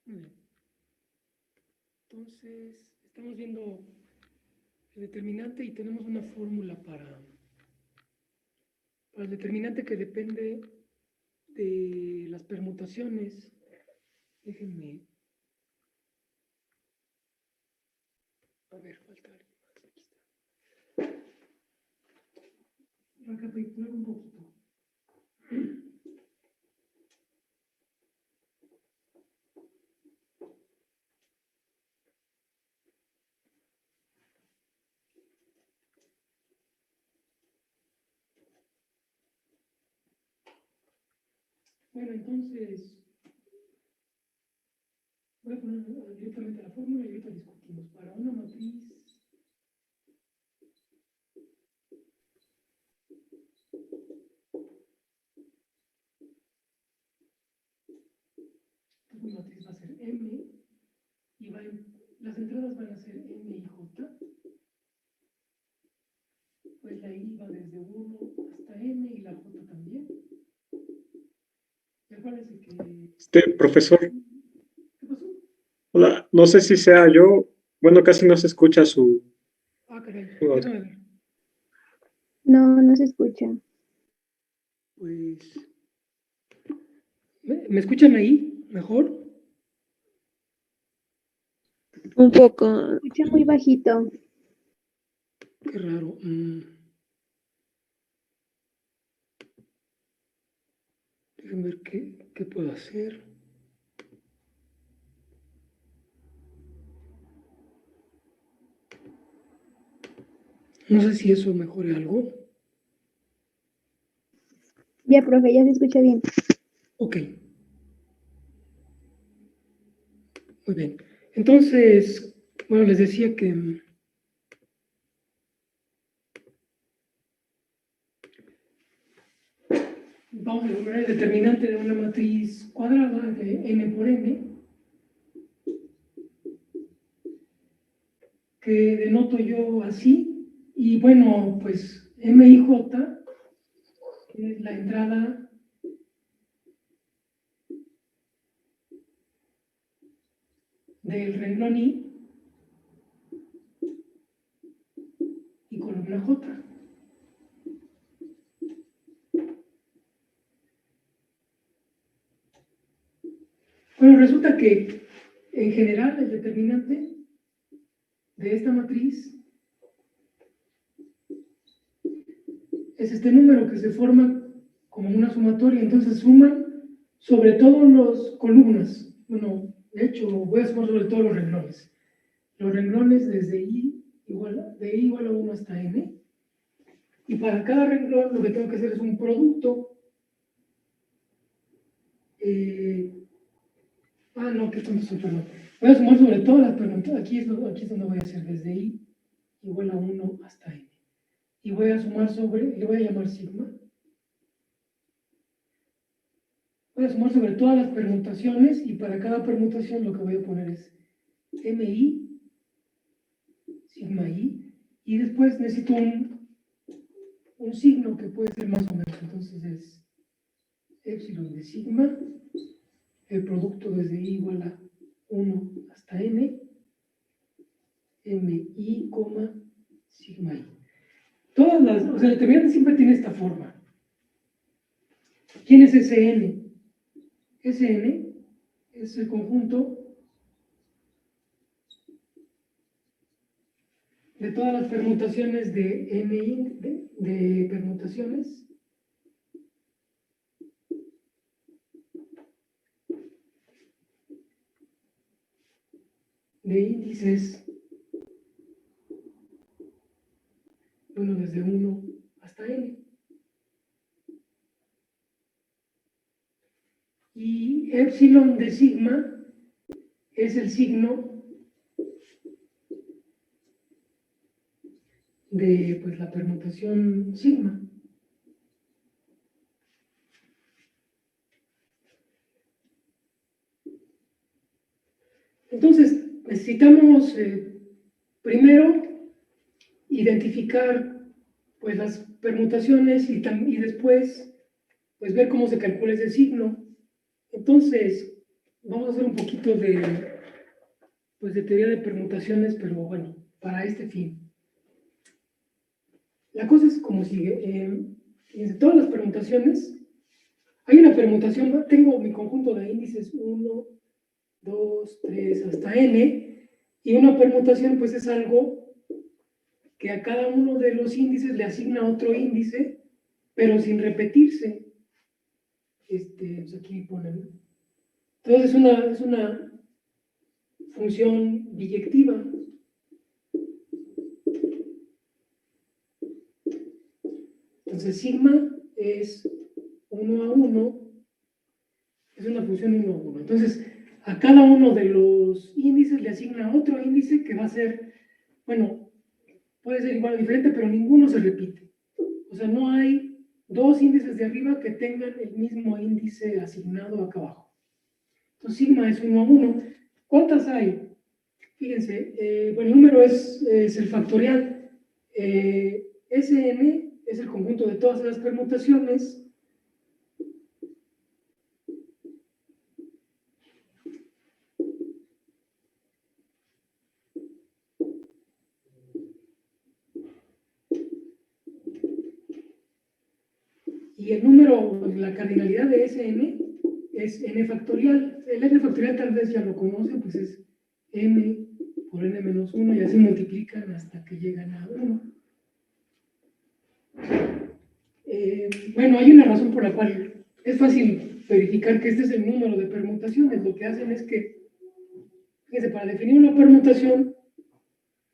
Muy bien. Entonces, estamos viendo el determinante y tenemos una fórmula para el determinante que depende de las permutaciones. Déjenme. A ver, falta algo más. Aquí está. Recapitular un poquito. Bueno, entonces, voy a poner directamente la fórmula y ahorita discutimos. Para una matriz matriz va a ser M y las entradas van a ser M y J. Pues la I va desde 1 hasta M y la J también. Y acuérdense que... Profesor, ¿Qué pasó? hola, no sé si sea yo, bueno, casi no se escucha su... Caray, su audio. déjame ver. No, no se escucha. Pues... ¿Me escuchan ahí mejor? Un poco. Se escucha muy bajito. Qué raro. Déjenme ver qué puedo hacer. No sé si eso mejore algo. Ya, profe, ya se escucha bien. Ok. Muy bien. Entonces, bueno, les decía que vamos a lograr el determinante de una matriz cuadrada de n por n, que denoto yo así, y bueno, pues m y j, que es la entrada del renglón I y columna J. Bueno, resulta que en general el determinante de esta matriz es este número que se forma como una sumatoria, entonces suman sobre todas las columnas. Bueno, de hecho, voy a sumar sobre todos los renglones. Los renglones desde I igual a 1 hasta N. Y para cada renglón lo que tengo que hacer es un producto. No, qué tonto soy, perdón. Voy a sumar sobre todas las preguntas. Aquí es donde voy a hacer desde I igual a 1 hasta N. Y voy a sumar le voy a llamar sigma. Voy a sumar sobre todas las permutaciones y para cada permutación lo que voy a poner es MI, sigma I, y después necesito un signo que puede ser más o menos, entonces es epsilon de sigma, el producto desde I igual a 1 hasta N, MI, sigma I. O sea, el determinante siempre tiene esta forma. ¿Quién es Sn? Sn es el conjunto de todas las permutaciones de MI, de permutaciones de índices, bueno, desde 1 hasta N. Y epsilon de sigma es el signo de pues, la permutación sigma. Entonces, necesitamos primero identificar pues, las permutaciones y después pues, ver cómo se calcula ese signo. Entonces, vamos a hacer un poquito pues de teoría de permutaciones, pero bueno, para este fin. La cosa es como sigue. Fíjense, todas las permutaciones, hay una permutación, tengo mi conjunto de índices 1, 2, 3, hasta n, y una permutación pues es algo que a cada uno de los índices le asigna otro índice, pero sin repetirse. Pues aquí ponen. Entonces es una función biyectiva. Entonces sigma es 1 a 1, es una función 1 a 1. Entonces a cada uno de los índices le asigna otro índice que va a ser, bueno, puede ser igual o diferente, pero ninguno se repite. O sea, no hay dos índices de arriba que tengan el mismo índice asignado acá abajo. Entonces sigma es 1 a 1. ¿Cuántas hay? Fíjense, bueno, el número es el factorial. Sn es el conjunto de todas las permutaciones. Y el número, la cardinalidad de Sn es n factorial. El n factorial tal vez ya lo conocen, pues es n por n menos 1 y así multiplican hasta que llegan a 1. Bueno, hay una razón por la cual es fácil verificar que este es el número de permutaciones. Lo que hacen es que, fíjense, para definir una permutación,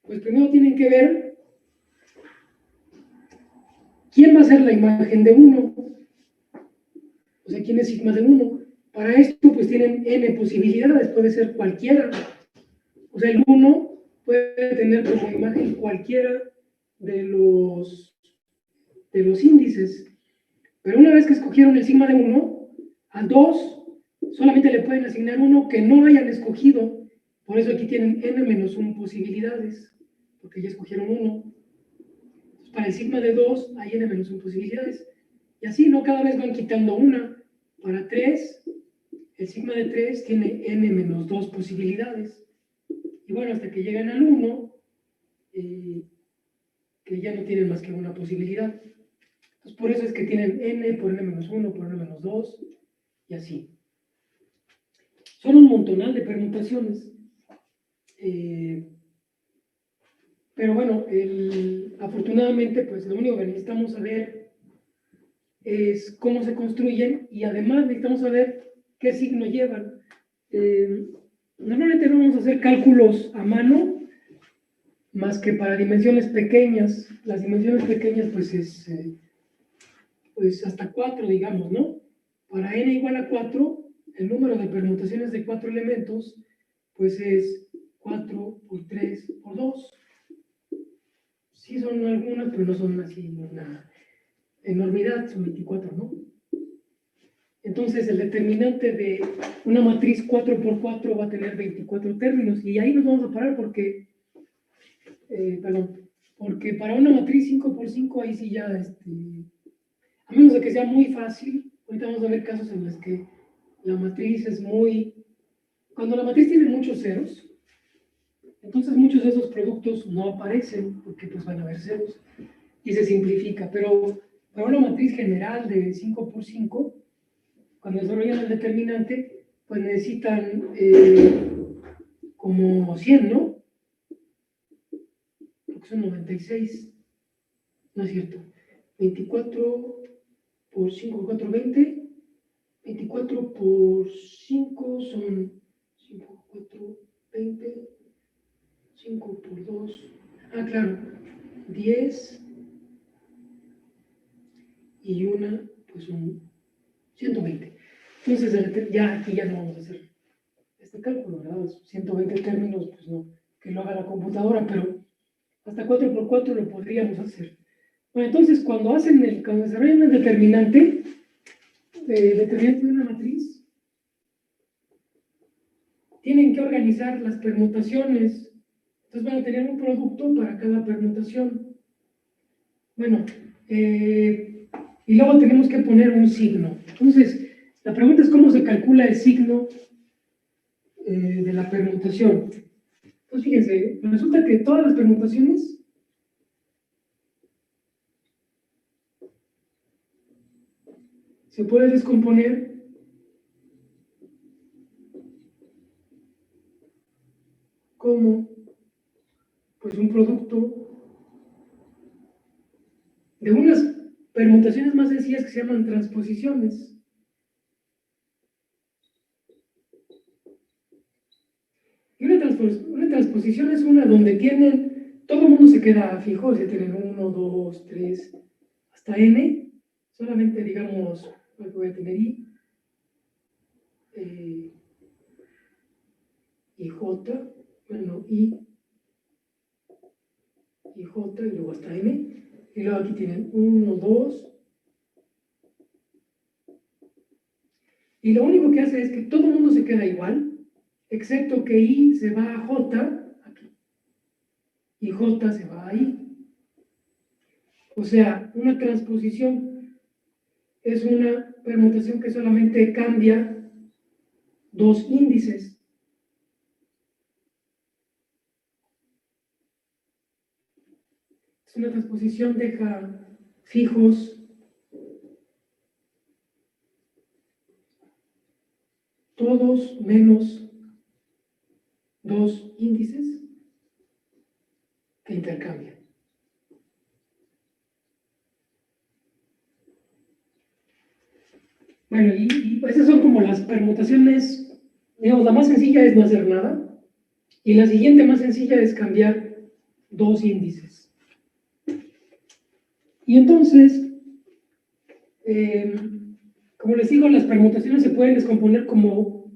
pues primero tienen que ver quién va a ser la imagen de 1. O sea, quién es sigma de 1. Para esto, pues tienen n posibilidades, puede ser cualquiera. O sea, el 1 puede tener como imagen cualquiera de los índices. Pero una vez que escogieron el sigma de 1, a 2 solamente le pueden asignar uno que no hayan escogido. Por eso aquí tienen n menos 1 posibilidades, porque ya escogieron 1. Para el sigma de 2 hay n menos 1 posibilidades. Y así, ¿no? Cada vez van quitando una. Para 3, el sigma de 3 tiene n menos 2 posibilidades. Y bueno, hasta que llegan al 1, que ya no tienen más que una posibilidad. Entonces, por eso es que tienen n por n menos 1, por n menos 2, y así. Son un montonal de permutaciones. Pero bueno, afortunadamente, pues lo único que necesitamos saber es cómo se construyen y además necesitamos saber qué signo llevan. Normalmente no vamos a hacer cálculos a mano más que para dimensiones pequeñas. Las dimensiones pequeñas pues es pues hasta 4, digamos, ¿no? Para n igual a 4, el número de permutaciones de 4 elementos pues es 4 por 3 por 2. Sí son algunas, pero no son así una enormidad, son 24, ¿no? Entonces el determinante de una matriz 4 por 4 va a tener 24 términos y ahí nos vamos a parar porque, porque para una matriz 5 por 5 ahí sí ya, a menos de que sea muy fácil, ahorita vamos a ver casos en los que la matriz es muy, cuando la matriz tiene muchos ceros, entonces muchos de esos productos no aparecen porque pues van a haber ceros y se simplifica, pero para una matriz general de 5 por 5, cuando desarrollan el determinante, pues necesitan como 100, ¿no? Porque son 96, no es cierto, 24 por 5, 4, 20, 24 por 5 son 5, 4, 20, 5 por 2, claro, 10 y una, pues son 120. Entonces, ya aquí ya no vamos a hacer este cálculo, ¿verdad? 120 términos, pues no, que lo haga la computadora, pero hasta 4 por 4 lo podríamos hacer. Bueno, entonces, cuando desarrollan el determinante de una matriz, tienen que organizar las permutaciones. Entonces van a tener un producto para cada permutación. Bueno, y luego tenemos que poner un signo. Entonces, la pregunta es cómo se calcula el signo de la permutación. Entonces, fíjense, resulta que todas las permutaciones se pueden descomponer como pues un producto de unas permutaciones más sencillas que se llaman transposiciones. Y una transposición es una donde todo el mundo se queda fijo, se tienen 1, 2, 3, hasta n, solamente digamos, voy a tener i, y j, bueno, i, j, y luego hasta n, y luego aquí tienen 1, 2, y lo único que hace es que todo el mundo se queda igual, excepto que i se va a j, aquí, y j se va a i. O sea, una transposición es una permutación que solamente cambia dos índices. Una transposición deja fijos todos menos dos índices que intercambian. Bueno, y esas son como las permutaciones, digamos, la más sencilla es no hacer nada, y la siguiente más sencilla es cambiar dos índices. Y entonces, como les digo, las permutaciones se pueden descomponer como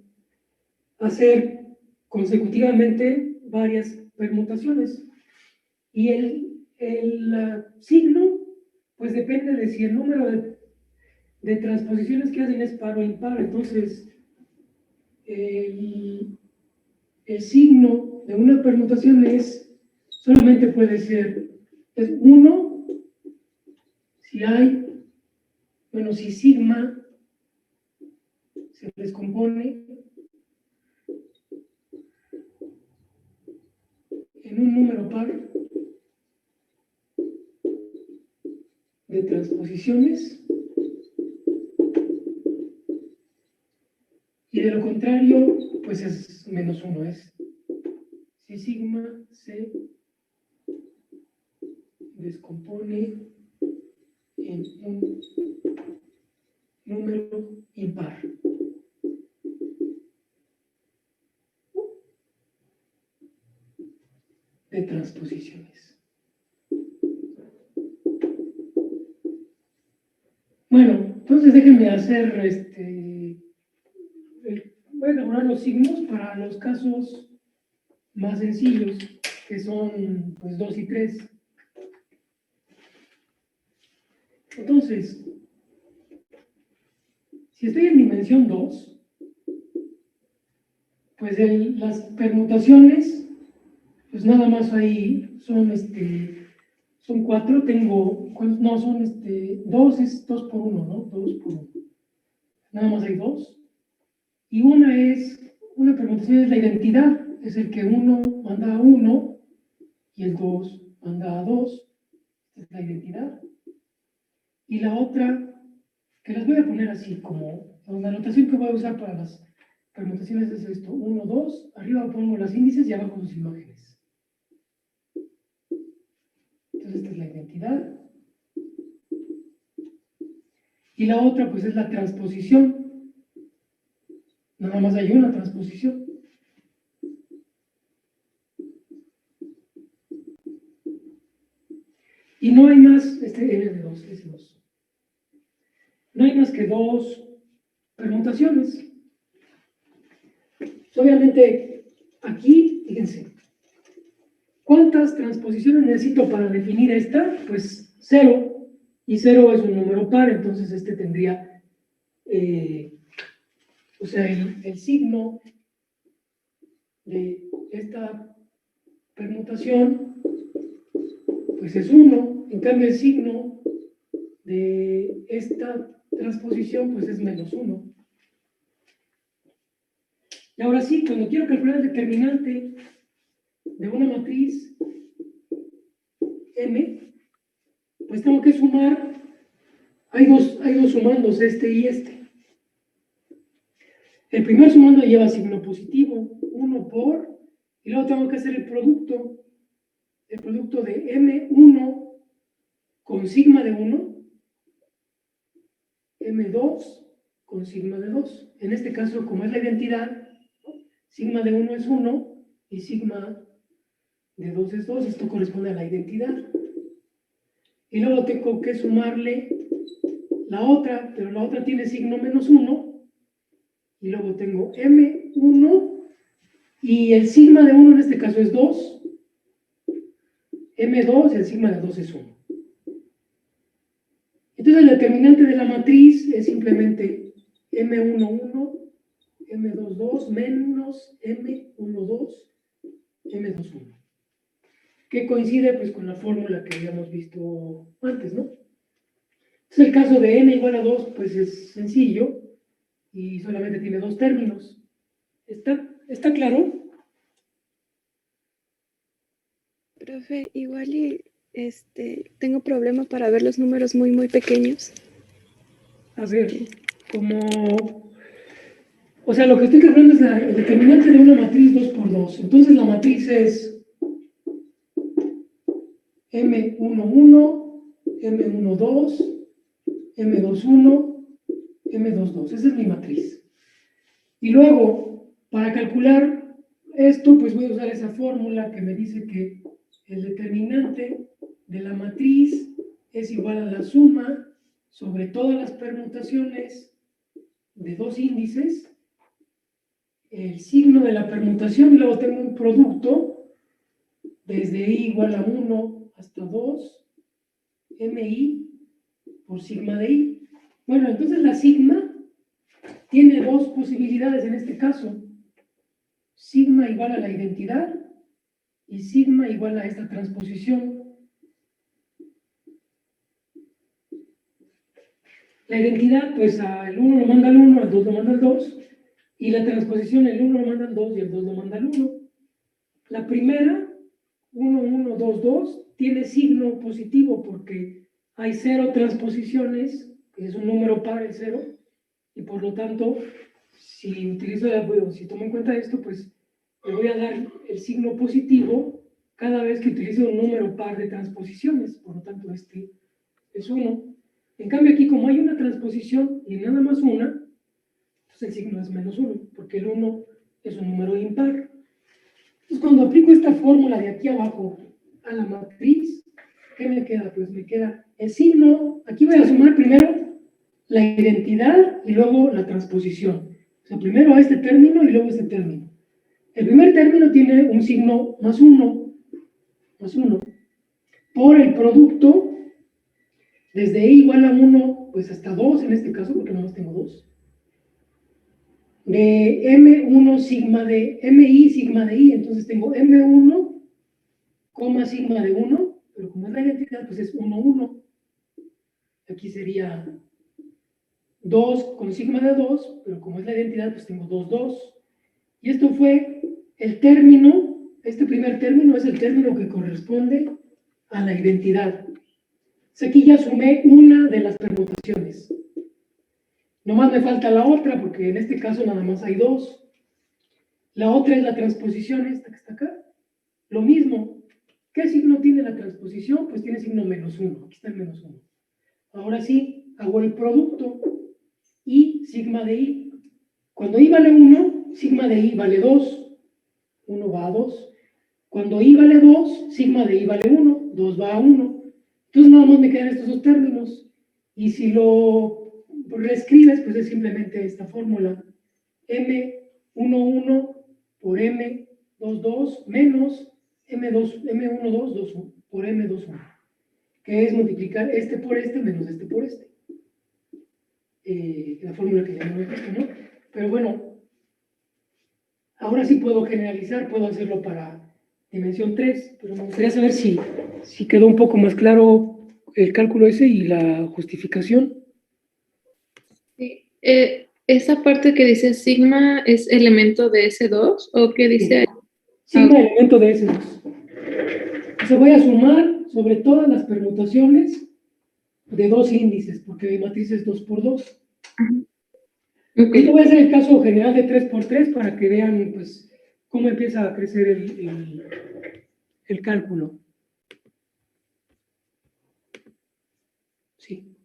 hacer consecutivamente varias permutaciones. Y el signo, pues depende de si el número de transposiciones que hacen es par o impar. Entonces, el signo de una permutación solamente puede ser, es 1 si hay, bueno, si sigma se descompone en un número par de transposiciones, y de lo contrario, pues es -1, es si sigma se descompone en un número impar. De transposiciones. Bueno, entonces déjenme hacer voy a elaborar los signos para los casos más sencillos, que son pues 2 y 3. Entonces, si estoy en dimensión 2, pues las permutaciones, pues nada más ahí son 4, no, son 2 es 2 por 1, ¿no? 2 por 1. Nada más hay 2. Y una permutación es la identidad, es el que 1 manda a 1 y el 2 manda a 2, es la identidad. Y la otra, que las voy a poner así, como la notación que voy a usar para las permutaciones es esto: 1, 2, arriba pongo los índices y abajo sus imágenes. Entonces esta es la identidad. Y la otra pues es la transposición. Nada más hay una transposición. Y no hay más, N2. No hay más que dos permutaciones. Obviamente, aquí, fíjense, ¿cuántas transposiciones necesito para definir esta? Pues 0. Y 0 es un número par, entonces tendría, o sea, el signo de esta permutación, pues es 1. En cambio, el signo de esta transposición, pues es -1. Y ahora sí, cuando quiero calcular el determinante de una matriz M, pues tengo que sumar, hay dos sumandos, este y este. El primer sumando lleva signo positivo, 1 por, y luego tengo que hacer el producto de M1 con sigma de 1, M2 con sigma de 2. En este caso, como es la identidad, sigma de 1 es 1 y sigma de 2 es 2, esto corresponde a la identidad. Y luego tengo que sumarle la otra, pero la otra tiene signo menos 1, y luego tengo M1, y el sigma de 1 en este caso es 2, M2 y el sigma de 2 es 1. Entonces el determinante de la matriz es simplemente M11, M22 menos M12, M21, que coincide pues con la fórmula que habíamos visto antes, ¿no? Entonces el caso de n igual a 2 pues es sencillo y solamente tiene dos términos. ¿Está claro? Profe, igual y tengo problema para ver los números muy, muy pequeños. A ver, o sea, lo que estoy calculando es el determinante de una matriz 2 por 2. Entonces la matriz es M11, M12, M21, M22. Esa es mi matriz. Y luego, para calcular esto, pues voy a usar esa fórmula que me dice que el determinante de la matriz es igual a la suma sobre todas las permutaciones de dos índices, el signo de la permutación, y luego tengo un producto desde i igual a 1 hasta 2, mi por sigma de i. Bueno, entonces la sigma tiene dos posibilidades en este caso. Sigma igual a la identidad y sigma igual a esta transposición. La identidad, pues el 1 lo manda al 1, el 2 lo manda al 2, y la transposición, el 1 lo manda al 2 y el 2 lo manda al 1. La primera, 1, 1, 2, 2, tiene signo positivo porque hay 0 transposiciones, que es un número par el 0, y por lo tanto, si tomo en cuenta esto, pues le voy a dar el signo positivo cada vez que utilice un número par de transposiciones, por lo tanto este es 1. En cambio aquí, como hay una transposición y nada más una, pues el signo es menos 1, porque el 1 es un número impar. Entonces cuando aplico esta fórmula de aquí abajo a la matriz, ¿qué me queda? Pues me queda el signo, aquí voy a sumar primero la identidad y luego la transposición. O sea, primero a este término y luego a este término. El primer término tiene un signo más 1, por el producto desde i igual a 1, pues hasta 2 en este caso, porque nomás tengo 2, de M1 sigma de MI sigma de I, entonces tengo M1, sigma de 1, pero como es la identidad, pues es 1, 1. Aquí sería 2 con sigma de 2, pero como es la identidad, pues tengo 2, 2. Y esto fue el término, este primer término es el término que corresponde a la identidad. Entonces aquí ya sumé una de las permutaciones. Nomás me falta la otra, porque en este caso nada más hay 2. La otra es la transposición, esta que está acá. Lo mismo. ¿Qué signo tiene la transposición? Pues tiene signo menos 1. Aquí está el menos 1. Ahora sí, hago el producto. I, sigma de i. Cuando i vale 1, sigma de i vale 2. 1 va a 2. Cuando i vale 2, sigma de i vale 1. 2 va a 1. Entonces nada más me quedan estos dos términos. Y si lo reescribes, pues es simplemente esta fórmula. M11 por M22 menos M12 por M21, que es multiplicar este por este menos este por este. La fórmula que ya no me gusta, ¿no? Pero bueno, ahora sí puedo generalizar, puedo hacerlo para dimensión 3, pero me gustaría saber si quedó un poco más claro el cálculo ese y la justificación. Sí. ¿Esa parte que dice sigma es elemento de S2 o qué dice ahí? Sigma elemento de S2. Se voy a sumar sobre todas las permutaciones de dos índices, porque mi matriz es 2 por 2. Ok. Esto voy a hacer el caso general de 3 por 3 para que vean pues, cómo empieza a crecer el cálculo. Sí.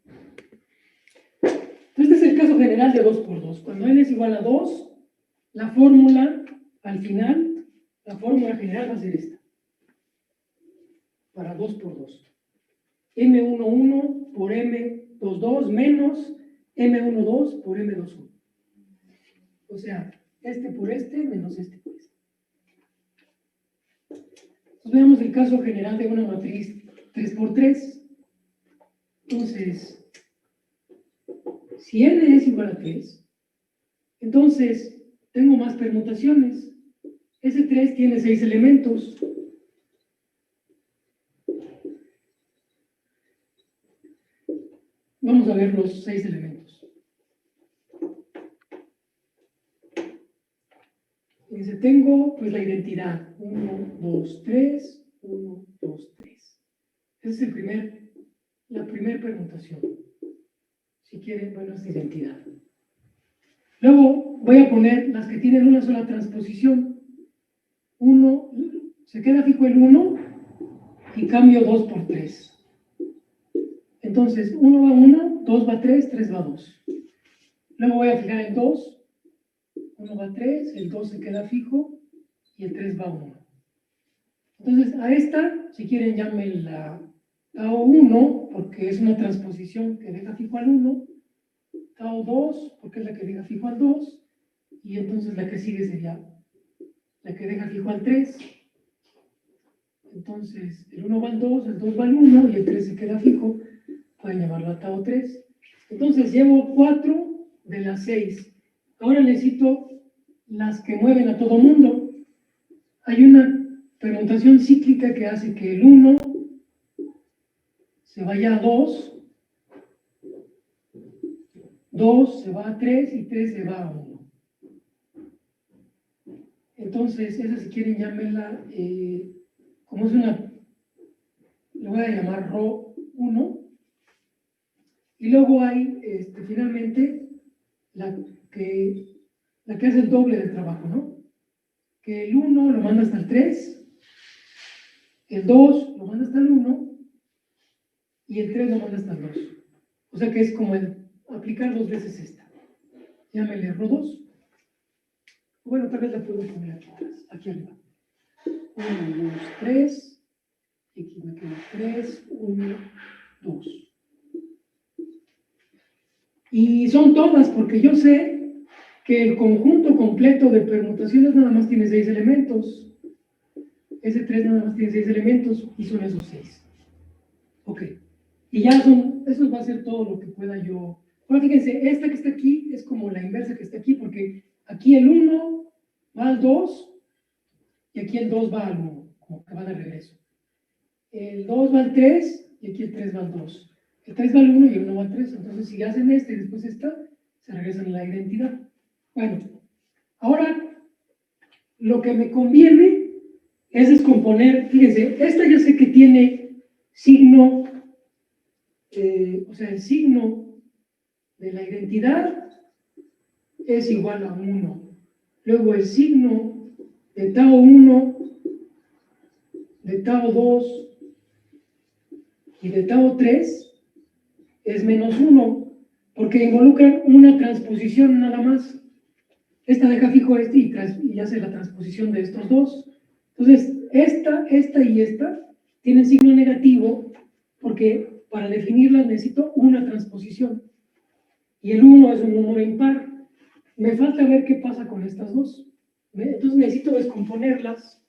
Este es el caso general de 2 por 2. Cuando n es igual a 2, la fórmula, al final, la fórmula general va a ser esta. Para 2 por 2. M11 por M22 menos M12 por M21. O sea, este por este menos este por este. Entonces veamos el caso general de una matriz 3 por 3. Entonces, si n es igual a 3, entonces tengo más permutaciones. Ese 3 tiene 6 elementos. Vamos a ver los 6 elementos. Dice, tengo pues la identidad 1, 2, 3, 1, 2, 3. Esa es la primera permutación. Si quieren, bueno, es identidad. Luego voy a poner las que tienen una sola transposición. 1, se queda fijo el 1 y cambio 2 por 3. Entonces, 1 va a 1, 2 va a 3, 3 va a 2. Luego voy a fijar el 2. 1 va a 3, el 2 se queda fijo y el 3 va a 1. Entonces, a esta, si quieren, llámenla tau 1, porque es una transposición que deja fijo al 1, tau 2, porque es la que deja fijo al 2, y entonces la que sigue sería la que deja fijo al 3. Entonces, el 1 va al 2, el 2 va al 1, y el 3 se queda fijo, pueden llamarla tau 3. Entonces, llevo 4 de las 6. Ahora necesito las que mueven a todo mundo. Hay una permutación cíclica que hace que el 1 se vaya a 2, 2 se va a 3 y 3 se va a 1. Entonces, esa si quieren llámenla, como es una, le voy a llamar ρ 1. Y luego hay, finalmente, la que hace el doble del trabajo, ¿no? Que el 1 lo manda hasta el 3, el 2 lo manda hasta el 1 y el 3 lo manda hasta el 2. O sea que es como el aplicar 2 veces esta. Llámele ρ2. Bueno, tal vez la puedo poner aquí atrás, aquí arriba. 1, 2, 3. Y aquí me queda 3, 1, 2. Y son todas, porque yo sé que el conjunto completo de permutaciones nada más tiene 6 elementos. Ese 3 nada más tiene 6 elementos y son esos 6. Ok. Y ya eso va a ser todo lo que pueda yo. Bueno, fíjense, esta que está aquí es como la inversa que está aquí, porque aquí el 1 va al 2 y aquí el 2 va al 1, como que va de regreso. El 2 va al 3 y aquí el 3 va al 2. El 3 va al 1 y el 1 va al 3. Entonces, si hacen este y después esta, se regresan a la identidad. Bueno, ahora lo que me conviene es descomponer. Fíjense, esta yo sé que tiene signo, o sea, el signo de la identidad es igual a 1. Luego el signo de tau 1, de tau 2 y de tau 3 es menos 1, porque involucran una transposición nada más. Esta deja fijo este y hace la transposición de estos dos. Entonces, esta y esta tienen signo negativo porque para definirlas necesito una transposición. Y el 1 es un número impar. Me falta ver qué pasa con estas dos. Entonces necesito descomponerlas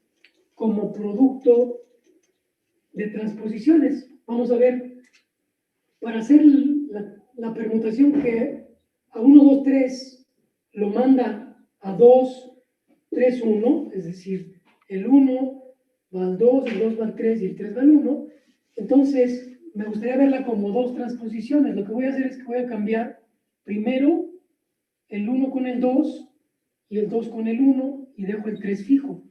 como producto de transposiciones. Vamos a ver, para hacer la permutación que a 1, 2, 3 lo manda a 2, 3, 1, es decir, el 1 va al 2, el 2 va al 3 y el 3 va al 1, entonces me gustaría verla como dos transposiciones. Lo que voy a hacer es que voy a cambiar primero el 1 con el 2 y el 2 con el 1 y dejo el 3 fijo.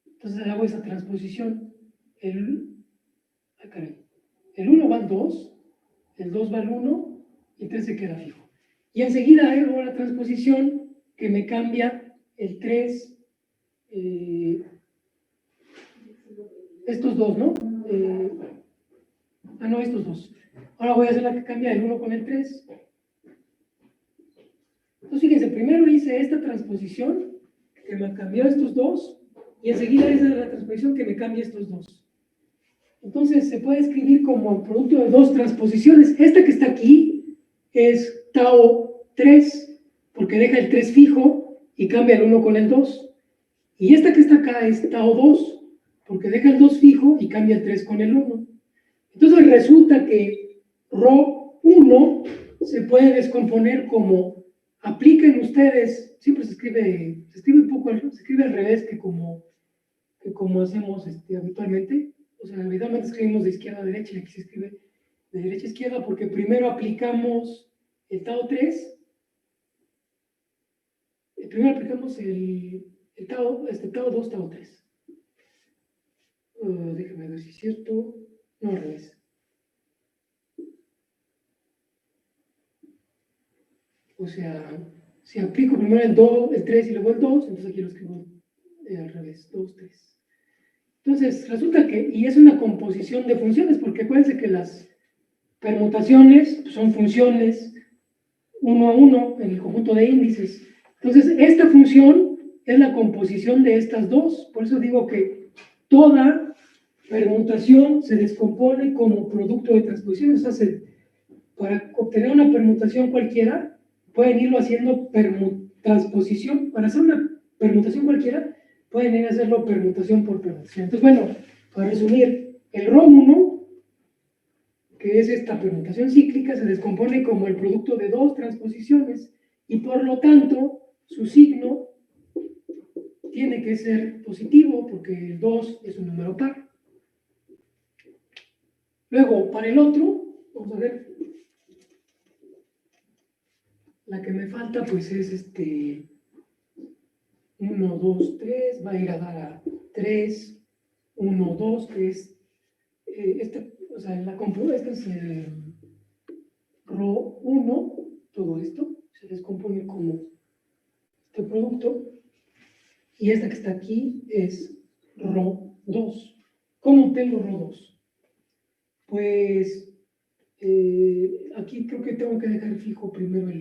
Entonces hago esa transposición. Caray. El 1 va al 2, el 2 va al 1 y el 3 se queda fijo. Y enseguida hago la transposición que me cambia el 3, estos dos, ¿no? No, estos dos. Ahora voy a hacer la que cambia el 1 con el 3. Entonces, fíjense, primero hice esta transposición que me cambió estos dos y enseguida hice la transposición que me cambia estos dos. Entonces, se puede escribir como producto de dos transposiciones. Esta que está aquí es tau 3, porque deja el 3 fijo y cambia el 1 con el 2. Y esta que está acá es tau 2, porque deja el 2 fijo y cambia el 3 con el 1. Entonces, resulta que ρ1 se puede descomponer como apliquen ustedes, siempre se escribe un poco, se escribe al revés que como hacemos habitualmente. O sea, habitualmente escribimos de izquierda a derecha y aquí se escribe de derecha a izquierda porque primero aplicamos el tau 3, primero aplicamos el tau 2, tau 3. Déjame ver si es cierto. No, al revés. O sea, si aplico primero el 2, el 3 y luego el 2, entonces aquí lo escribo al revés, 2, 3. Entonces, resulta que, y es una composición de funciones, porque acuérdense que las permutaciones son funciones uno a uno en el conjunto de índices. Entonces, esta función es la composición de estas dos. Por eso digo que toda permutación se descompone como producto de transposiciones. O sea, para obtener una permutación cualquiera, pueden irlo haciendo transposición. Para hacer una permutación cualquiera, pueden ir a hacerlo permutación por permutación. Entonces, bueno, para resumir, el ρ1, que es esta permutación cíclica, se descompone como el producto de dos transposiciones y por lo tanto su signo tiene que ser positivo porque el 2 es un número par. Luego, para el otro, vamos a ver, la que me falta pues es 1, 2, 3, va a ir a dar a 3, 1, 2, que es, o sea, esta es ρ1, todo esto se descompone como este producto, y esta que está aquí es ρ2. ¿Cómo obtengo ρ2? Pues aquí creo que tengo que dejar fijo primero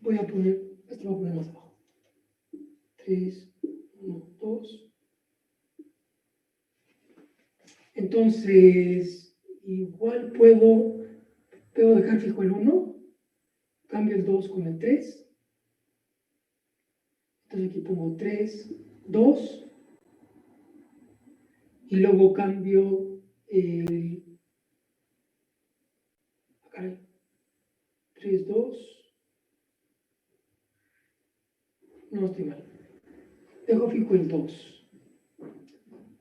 voy a poner, esto lo voy a poner más abajo. 3, 1, 2. Entonces, igual puedo dejar fijo el 1, cambio el 2 con el 3. Entonces aquí pongo 3, 2. Y luego cambio el 3, 2. No estoy mal. Dejo fijo el 2.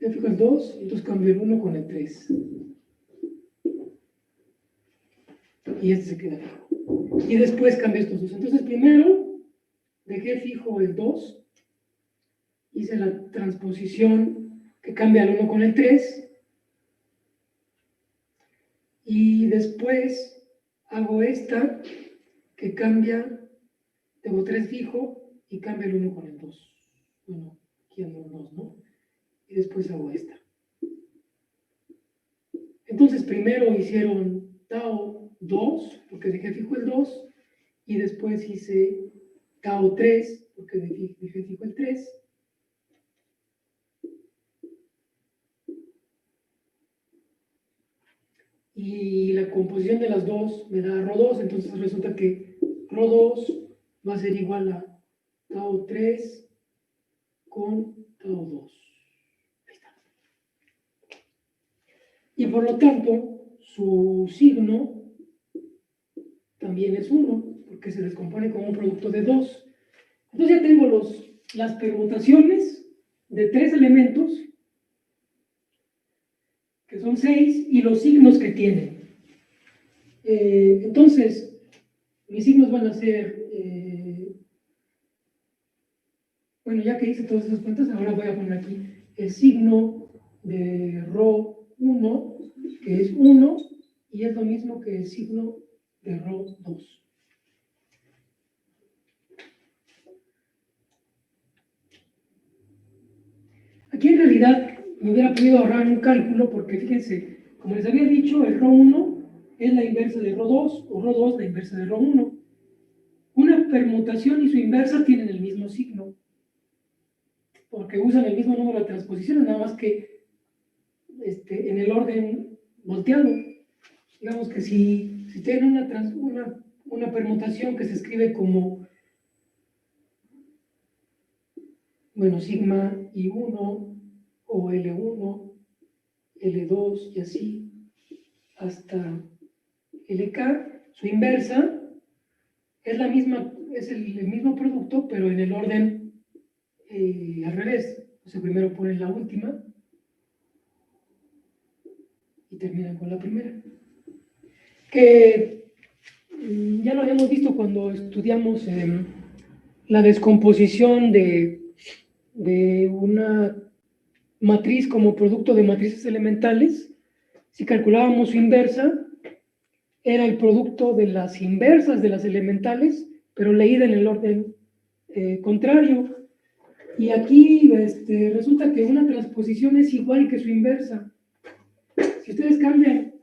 Dejo fijo el 2, entonces cambio el 1 con el 3. Y este se queda fijo. Y después cambio estos dos. Entonces primero dejé fijo el 2. Hice la transposición que cambia el 1 con el 3. Y después hago esta que cambia, tengo 3 fijo y cambia el 1 con el 2. Bueno, aquí ando el 2, ¿no? Y después hago esta. Entonces primero hicieron tau 2, porque dejé fijo el 2, y después hice tau 3, porque dejé fijo el 3. Y la composición de las dos me da ρ2, entonces resulta que ρ2 va a ser igual a tau 3 con tau 2. Ahí está. Y por lo tanto, su signo también es 1, porque se descompone como un producto de 2. Entonces ya tengo las permutaciones de 3 elementos, que son 6, y los signos que tienen. Entonces, mis signos van a ser, bueno, ya que hice todas esas cuentas, ahora voy a poner aquí el signo de ρ1, que es 1, y es lo mismo que el signo de ρ2. Aquí en realidad me hubiera podido ahorrar un cálculo porque fíjense, como les había dicho, el ρ1 es la inversa de ρ2 o ρ2 la inversa de ρ1. Una permutación y su inversa tienen el mismo signo, porque usan el mismo número de transposiciones, nada más que en el orden volteado. Digamos que si tienen una permutación que se escribe como, bueno, sigma I1 o L1, L2 y así, hasta LK, su inversa es la misma, es el mismo producto, pero en el orden al revés. O sea, primero ponen la última y terminan con la primera. Que ya lo habíamos visto cuando estudiamos la descomposición de una matriz como producto de matrices elementales. Si calculábamos su inversa, era el producto de las inversas de las elementales, pero leída en el orden contrario. Y aquí resulta que una transposición es igual que su inversa. Si ustedes cambian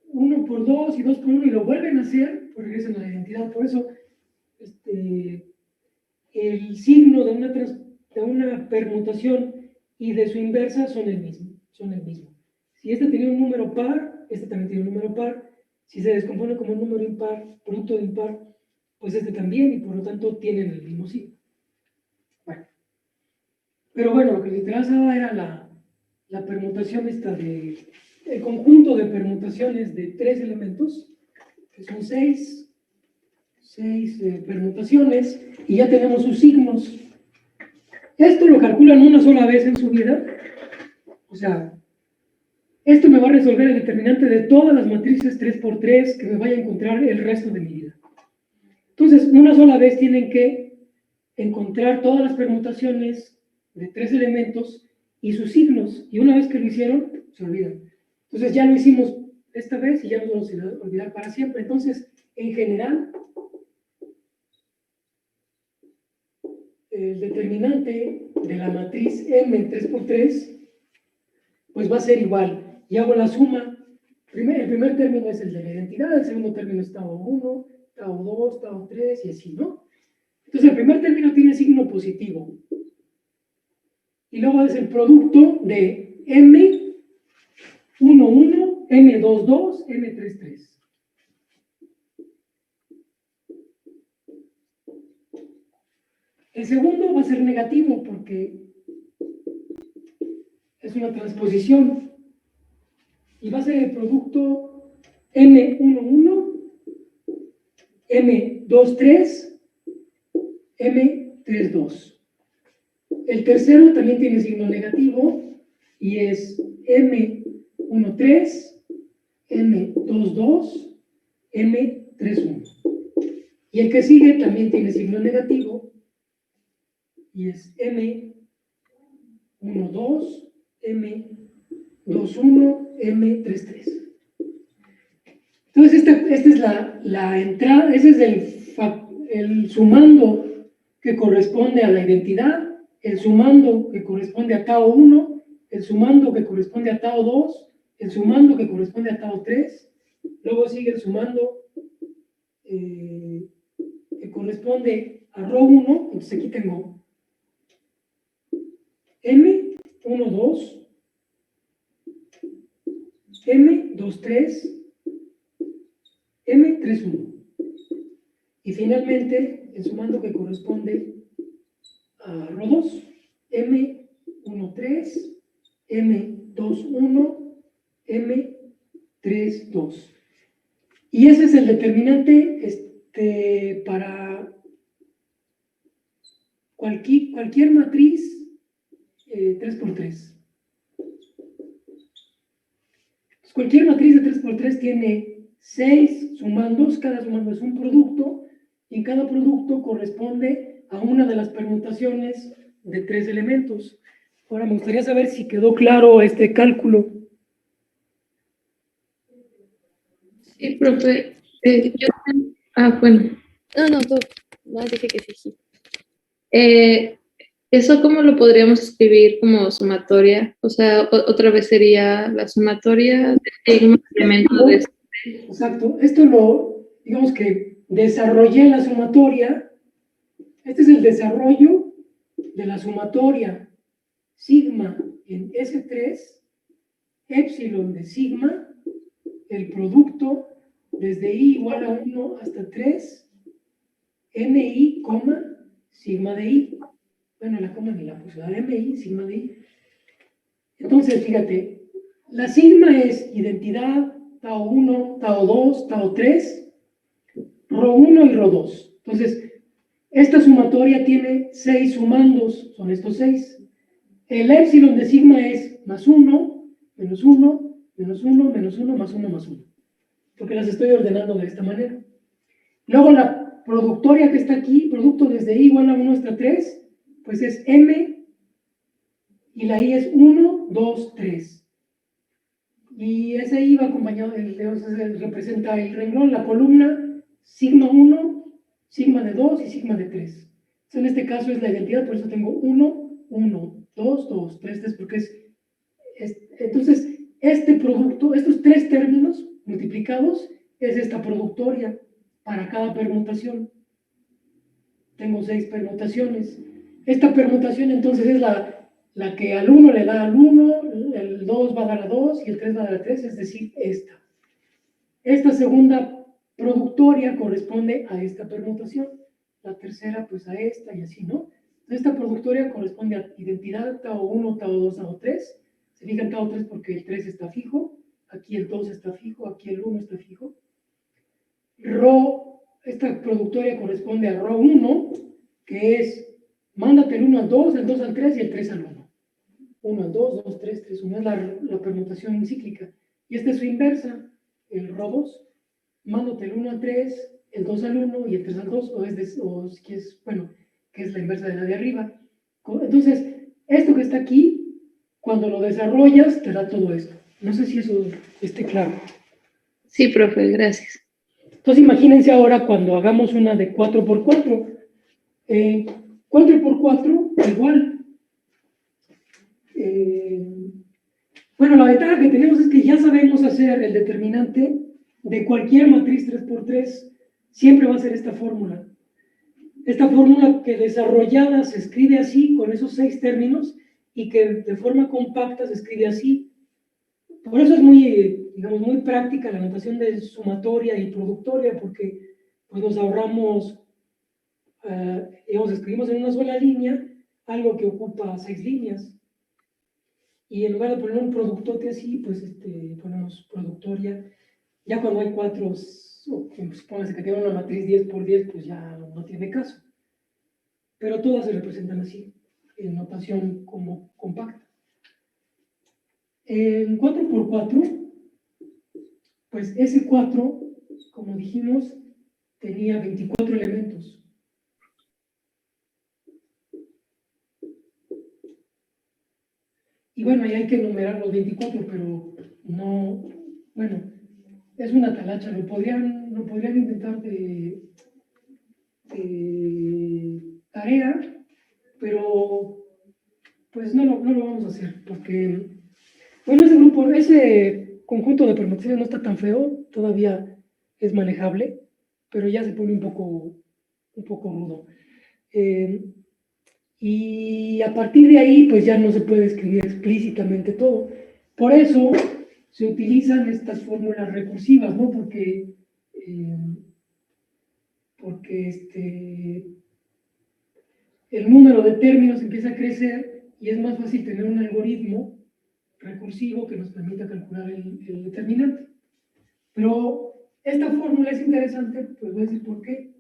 1 por 2 y 2 por 1 y lo vuelven a hacer, pues regresan a la identidad. Por eso el signo de una permutación y de su inversa son el mismo. Si este tenía un número par, este también tiene un número par. Si se descompone como un número impar, producto de impar, pues este también, y por lo tanto tienen el mismo signo. Bueno. Pero bueno, lo que les interesaba era la permutación el conjunto de permutaciones de 3 elementos, que son 6 permutaciones, y ya tenemos sus signos. Esto lo calculan una sola vez en su vida. O sea, esto me va a resolver el determinante de todas las matrices 3×3 que me vaya a encontrar el resto de mi vida. Entonces, una sola vez tienen que encontrar todas las permutaciones de 3 elementos y sus signos, y una vez que lo hicieron, se olvidan. Entonces ya lo hicimos esta vez y ya nos vamos a olvidar para siempre. Entonces, en general, el determinante de la matriz M 3×3, pues va a ser igual. Y hago la suma. El primer término es el de la identidad, el segundo término es tau 1, tau 2, tau 3 y así, ¿no? Entonces, el primer término tiene signo positivo. Y luego es el producto de M11, M22, M33. El segundo va a ser negativo porque es una transposición. Y va a ser el producto M11, M23, M32. El tercero también tiene signo negativo y es M13, M22, M31. Y el que sigue también tiene signo negativo y es M12, M21, M33. Entonces, esta es la entrada, ese es el sumando que corresponde a la identidad, el sumando que corresponde a tau 1, el sumando que corresponde a tau 2, el sumando que corresponde a tau 3, luego sigue el sumando que corresponde a ρ1, entonces aquí tengo M12, M23, M31. Y finalmente, el sumando que corresponde a ρ2, M13, M21, M32. Y ese es el determinante para cualquier matriz 3×3. Cualquier matriz de 3x3 tiene 6 sumandos, cada sumando es un producto, y cada producto corresponde a una de las permutaciones de 3 elementos. Ahora me gustaría saber si quedó claro este cálculo. Sí, profe. Bueno. No, tú. No, dije que sí. ¿Eso cómo lo podríamos escribir como sumatoria? O sea, otra vez sería la sumatoria de sigma elemento de este. Exacto. Esto digamos que desarrollé la sumatoria. Este es el desarrollo de la sumatoria sigma en S3, epsilon de sigma, el producto desde i igual a 1 hasta 3, mi, sigma de i. Bueno, la coma ni la puse, la mi, sigma de i. Entonces, fíjate, la sigma es identidad, tau 1, tau 2, tau 3, rho 1 y rho 2. Entonces, esta sumatoria tiene 6 sumandos, son estos 6. El epsilon de sigma es más 1, menos 1, menos 1, menos 1, más 1, más 1. Porque las estoy ordenando de esta manera. Luego la productoria que está aquí, producto desde i igual a 1 hasta 3, pues es m, y la i es 1, 2, 3. Y ese i va acompañado, representa el renglón, la columna, sigma 1, sigma de 2 y sigma de 3. Entonces, en este caso es la identidad, por eso tengo 1, 1, 2, 2, 3, 3, porque entonces, este producto, estos 3 términos multiplicados, es esta productoria para cada permutación. Tengo 6 permutaciones. Esta permutación entonces es la que al 1 le da al 1, el 2 va a dar a 2 y el 3 va a dar a 3, es decir, esta. Esta segunda productoria corresponde a esta permutación, la tercera pues a esta y así, ¿no? Esta productoria corresponde a identidad tau 1, tau 2, tau 3. Se fijan tau 3 porque el 3 está fijo, aquí el 2 está fijo, aquí el 1 está fijo. Esta productoria corresponde a rho 1, que es, mándate el 1 al 2, el 2 al 3 y el 3 al 1. 1 al 2, 2, 3, 3, 1 es la permutación cíclica. Y esta es su inversa, el rho 2. Mándate el 1 al 3, el 2 al 1 y el 3 al 2, o si quieres, bueno, que es la inversa de la de arriba. Entonces, esto que está aquí, cuando lo desarrollas, te da todo esto. No sé si eso esté claro. Sí, profe, gracias. Entonces, imagínense ahora cuando hagamos una de 4x4. 4x4 igual. Bueno, la ventaja que tenemos es que ya sabemos hacer el determinante de cualquier matriz 3x3. Siempre va a ser esta fórmula. Esta fórmula que desarrollada se escribe así, con esos 6 términos, y que de forma compacta se escribe así. Por eso es muy, digamos, muy práctica la notación de sumatoria y productoria, porque pues, nos ahorramos, digamos, escribimos en una sola línea algo que ocupa 6 líneas. Y en lugar de poner un productote así, pues ponemos productoria. Ya cuando hay 4, supóngase que tiene una matriz 10x10, pues ya no tiene caso. Pero todas se representan así, en notación como compacta. En 4x4, pues ese 4, como dijimos, tenía 24 elementos. Y bueno, ahí hay que enumerar los 24, pero no, bueno, es una talacha, lo podrían intentar de tarea, pero pues no lo vamos a hacer, porque, bueno, ese conjunto de permutaciones no está tan feo, todavía es manejable, pero ya se pone un poco rudo. Y a partir de ahí, pues ya no se puede escribir explícitamente todo. Por eso se utilizan estas fórmulas recursivas, ¿no? Porque el número de términos empieza a crecer y es más fácil tener un algoritmo recursivo que nos permita calcular el determinante. Pero esta fórmula es interesante, pues voy a decir por qué.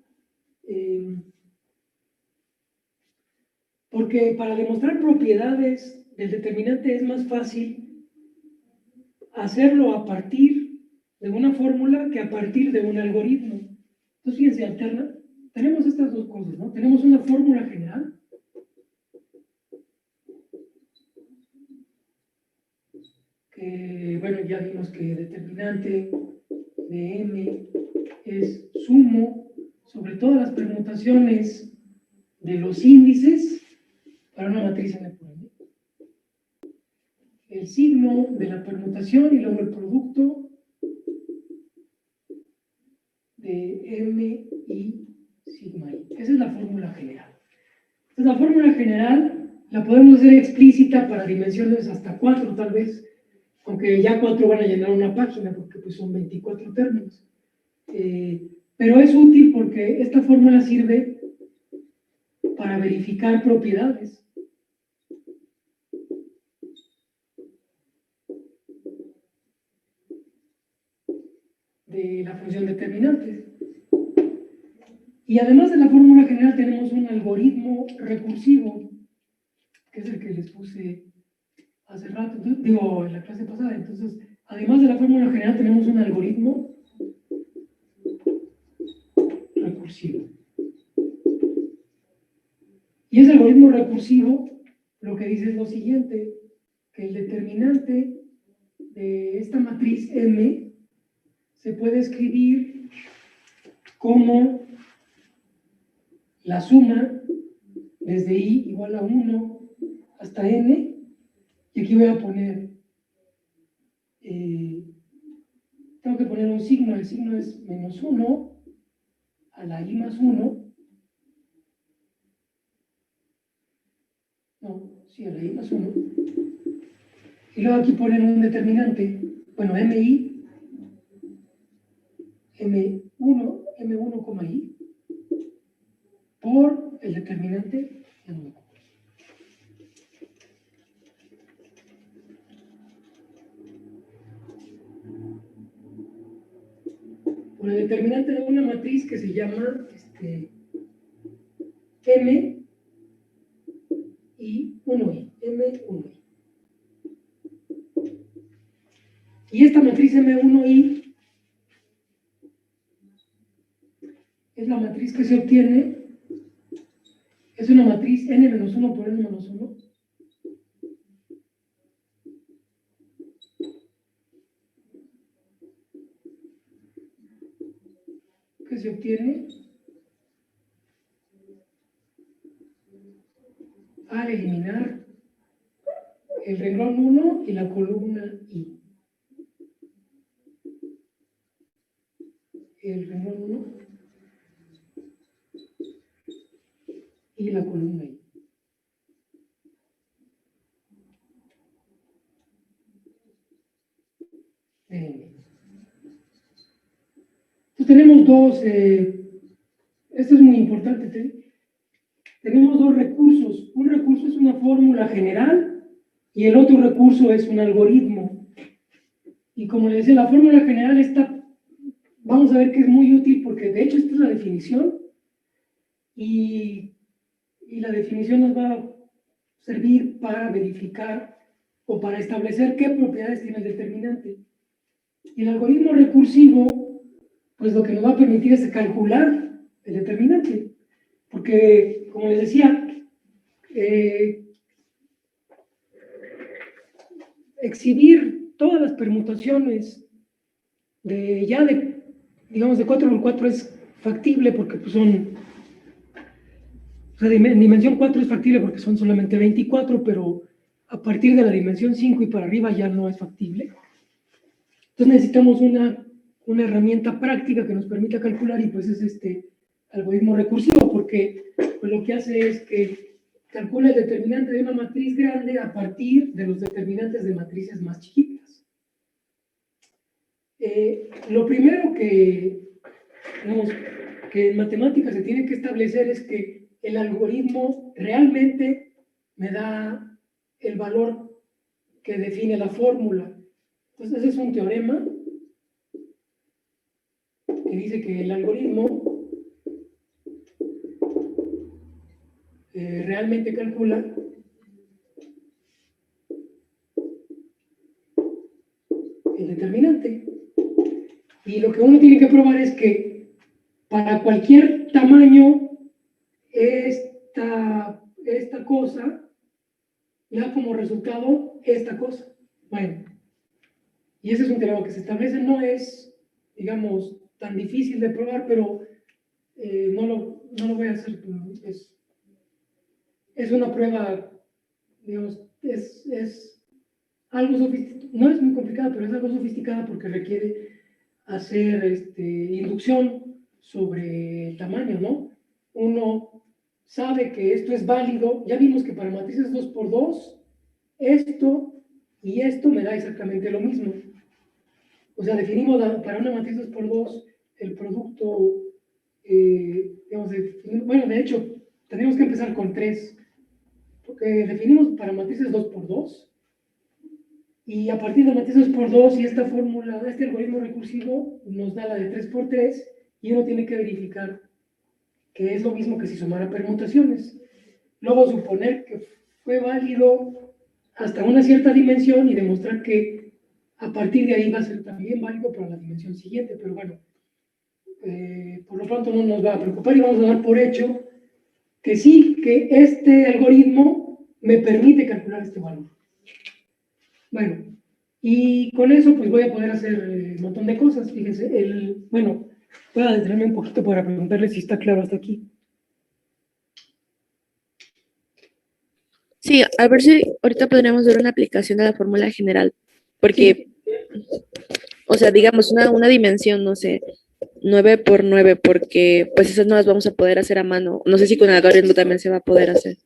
Porque para demostrar propiedades del determinante es más fácil hacerlo a partir de una fórmula que a partir de un algoritmo. Entonces, fíjense, alterna. Tenemos estas dos cosas, ¿no? Tenemos una fórmula general que, bueno, ya vimos que determinante de M es sumo sobre todas las permutaciones de los índices para una matriz M por M. El signo de la permutación y luego el producto de M y sigma I. Esa es la fórmula general. Entonces, la fórmula general la podemos hacer explícita para dimensiones hasta 4 tal vez, aunque ya 4 van a llenar una página porque pues son 24 términos. Pero es útil porque esta fórmula sirve para verificar propiedades. De la función determinante. Y además de la fórmula general tenemos un algoritmo recursivo, que es el que les puse hace rato, digo, en la clase pasada. Entonces, además de la fórmula general tenemos un algoritmo recursivo. Y ese algoritmo recursivo lo que dice es lo siguiente, que el determinante de esta matriz M se puede escribir como la suma desde I igual a 1 hasta N, y aquí voy a poner, tengo que poner un signo, el signo es menos 1 a la I más 1, no, sí, a la I más 1, y luego aquí poner un determinante, bueno, MI, M1, I, por el determinante ya no me acuerdo. Por el determinante de una matriz que se llama M y 1i, M1i. Y esta matriz M1i es la matriz que se obtiene, es una matriz n-1 por n-1, que se obtiene al eliminar el renglón 1 y la columna I. El renglón 1 y la columna I. Entonces tenemos dos, esto es muy importante, tenemos dos recursos. Un recurso es una fórmula general y el otro recurso es un algoritmo. Y como les decía, la fórmula general está, vamos a ver que es muy útil porque de hecho esta es la definición y la definición nos va a servir para verificar o para establecer qué propiedades tiene el determinante. Y el algoritmo recursivo, pues lo que nos va a permitir es calcular el determinante. Porque, como les decía, exhibir todas las permutaciones digamos, de 4x4 es factible porque pues son, o sea, en dimensión 4 es factible porque son solamente 24, pero a partir de la dimensión 5 y para arriba ya no es factible. Entonces necesitamos una herramienta práctica que nos permita calcular y pues es este algoritmo recursivo, porque pues, lo que hace es que calcula el determinante de una matriz grande a partir de los determinantes de matrices más chiquitas. Lo primero que en matemáticas se tiene que establecer es que el algoritmo realmente me da el valor que define la fórmula. Entonces ese es un teorema que dice que el algoritmo realmente calcula Y lo que uno tiene que probar es que para cualquier tamaño, esta cosa da como resultado esta cosa. Bueno, y ese es un teorema que se establece, no es, digamos, tan difícil de probar, pero no lo voy a hacer. Es una prueba, digamos, es algo sofisticada, no es muy complicada, pero es algo sofisticada porque requiere hacer inducción sobre el tamaño, ¿no? Uno sabe que esto es válido, ya vimos que para matrices 2x2, esto y esto me da exactamente lo mismo. O sea, definimos para una matriz 2x2 el producto, digamos, bueno, de hecho, tenemos que empezar con 3, porque definimos para matrices 2x2, y a partir de matrices 2x2 y esta fórmula, este algoritmo recursivo nos da la de 3x3, y uno tiene que verificar que es lo mismo que si sumara permutaciones. Luego suponer que fue válido hasta una cierta dimensión y demostrar que a partir de ahí va a ser también válido para la dimensión siguiente, pero bueno, por lo pronto no nos va a preocupar y vamos a dar por hecho que sí, que este algoritmo me permite calcular este valor. Bueno, y con eso pues voy a poder hacer un montón de cosas. Fíjense, bueno, voy a detenerme un poquito para preguntarle si está claro hasta aquí. Sí, a ver si ahorita podríamos ver una aplicación de la fórmula general, porque, o sea, digamos, una dimensión, no sé, 9 por 9, porque pues esas no las vamos a poder hacer a mano. No sé si con el algoritmo también se va a poder hacer.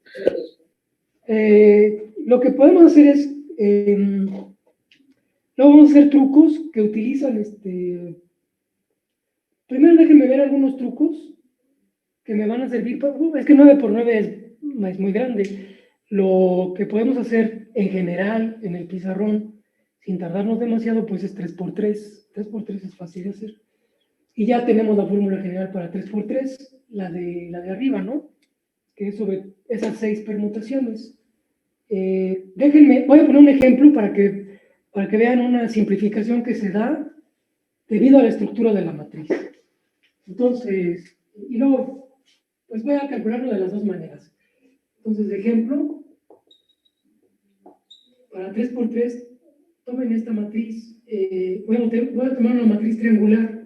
Lo que podemos hacer es, luego vamos a hacer trucos que utilizan, primero déjenme ver algunos trucos que me van a servir, es que 9 por 9 es muy grande. Lo que podemos hacer en general en el pizarrón, sin tardarnos demasiado, pues es 3x3. 3x3 es fácil de hacer. Y ya tenemos la fórmula general para 3x3, la de arriba, ¿no? Que es sobre esas 6 permutaciones. Déjenme, voy a poner un ejemplo para que vean una simplificación que se da debido a la estructura de la matriz. Entonces, y luego, pues voy a calcularlo de las dos maneras. Entonces, de ejemplo, para 3x3, tomen esta matriz, voy a tomar una matriz triangular.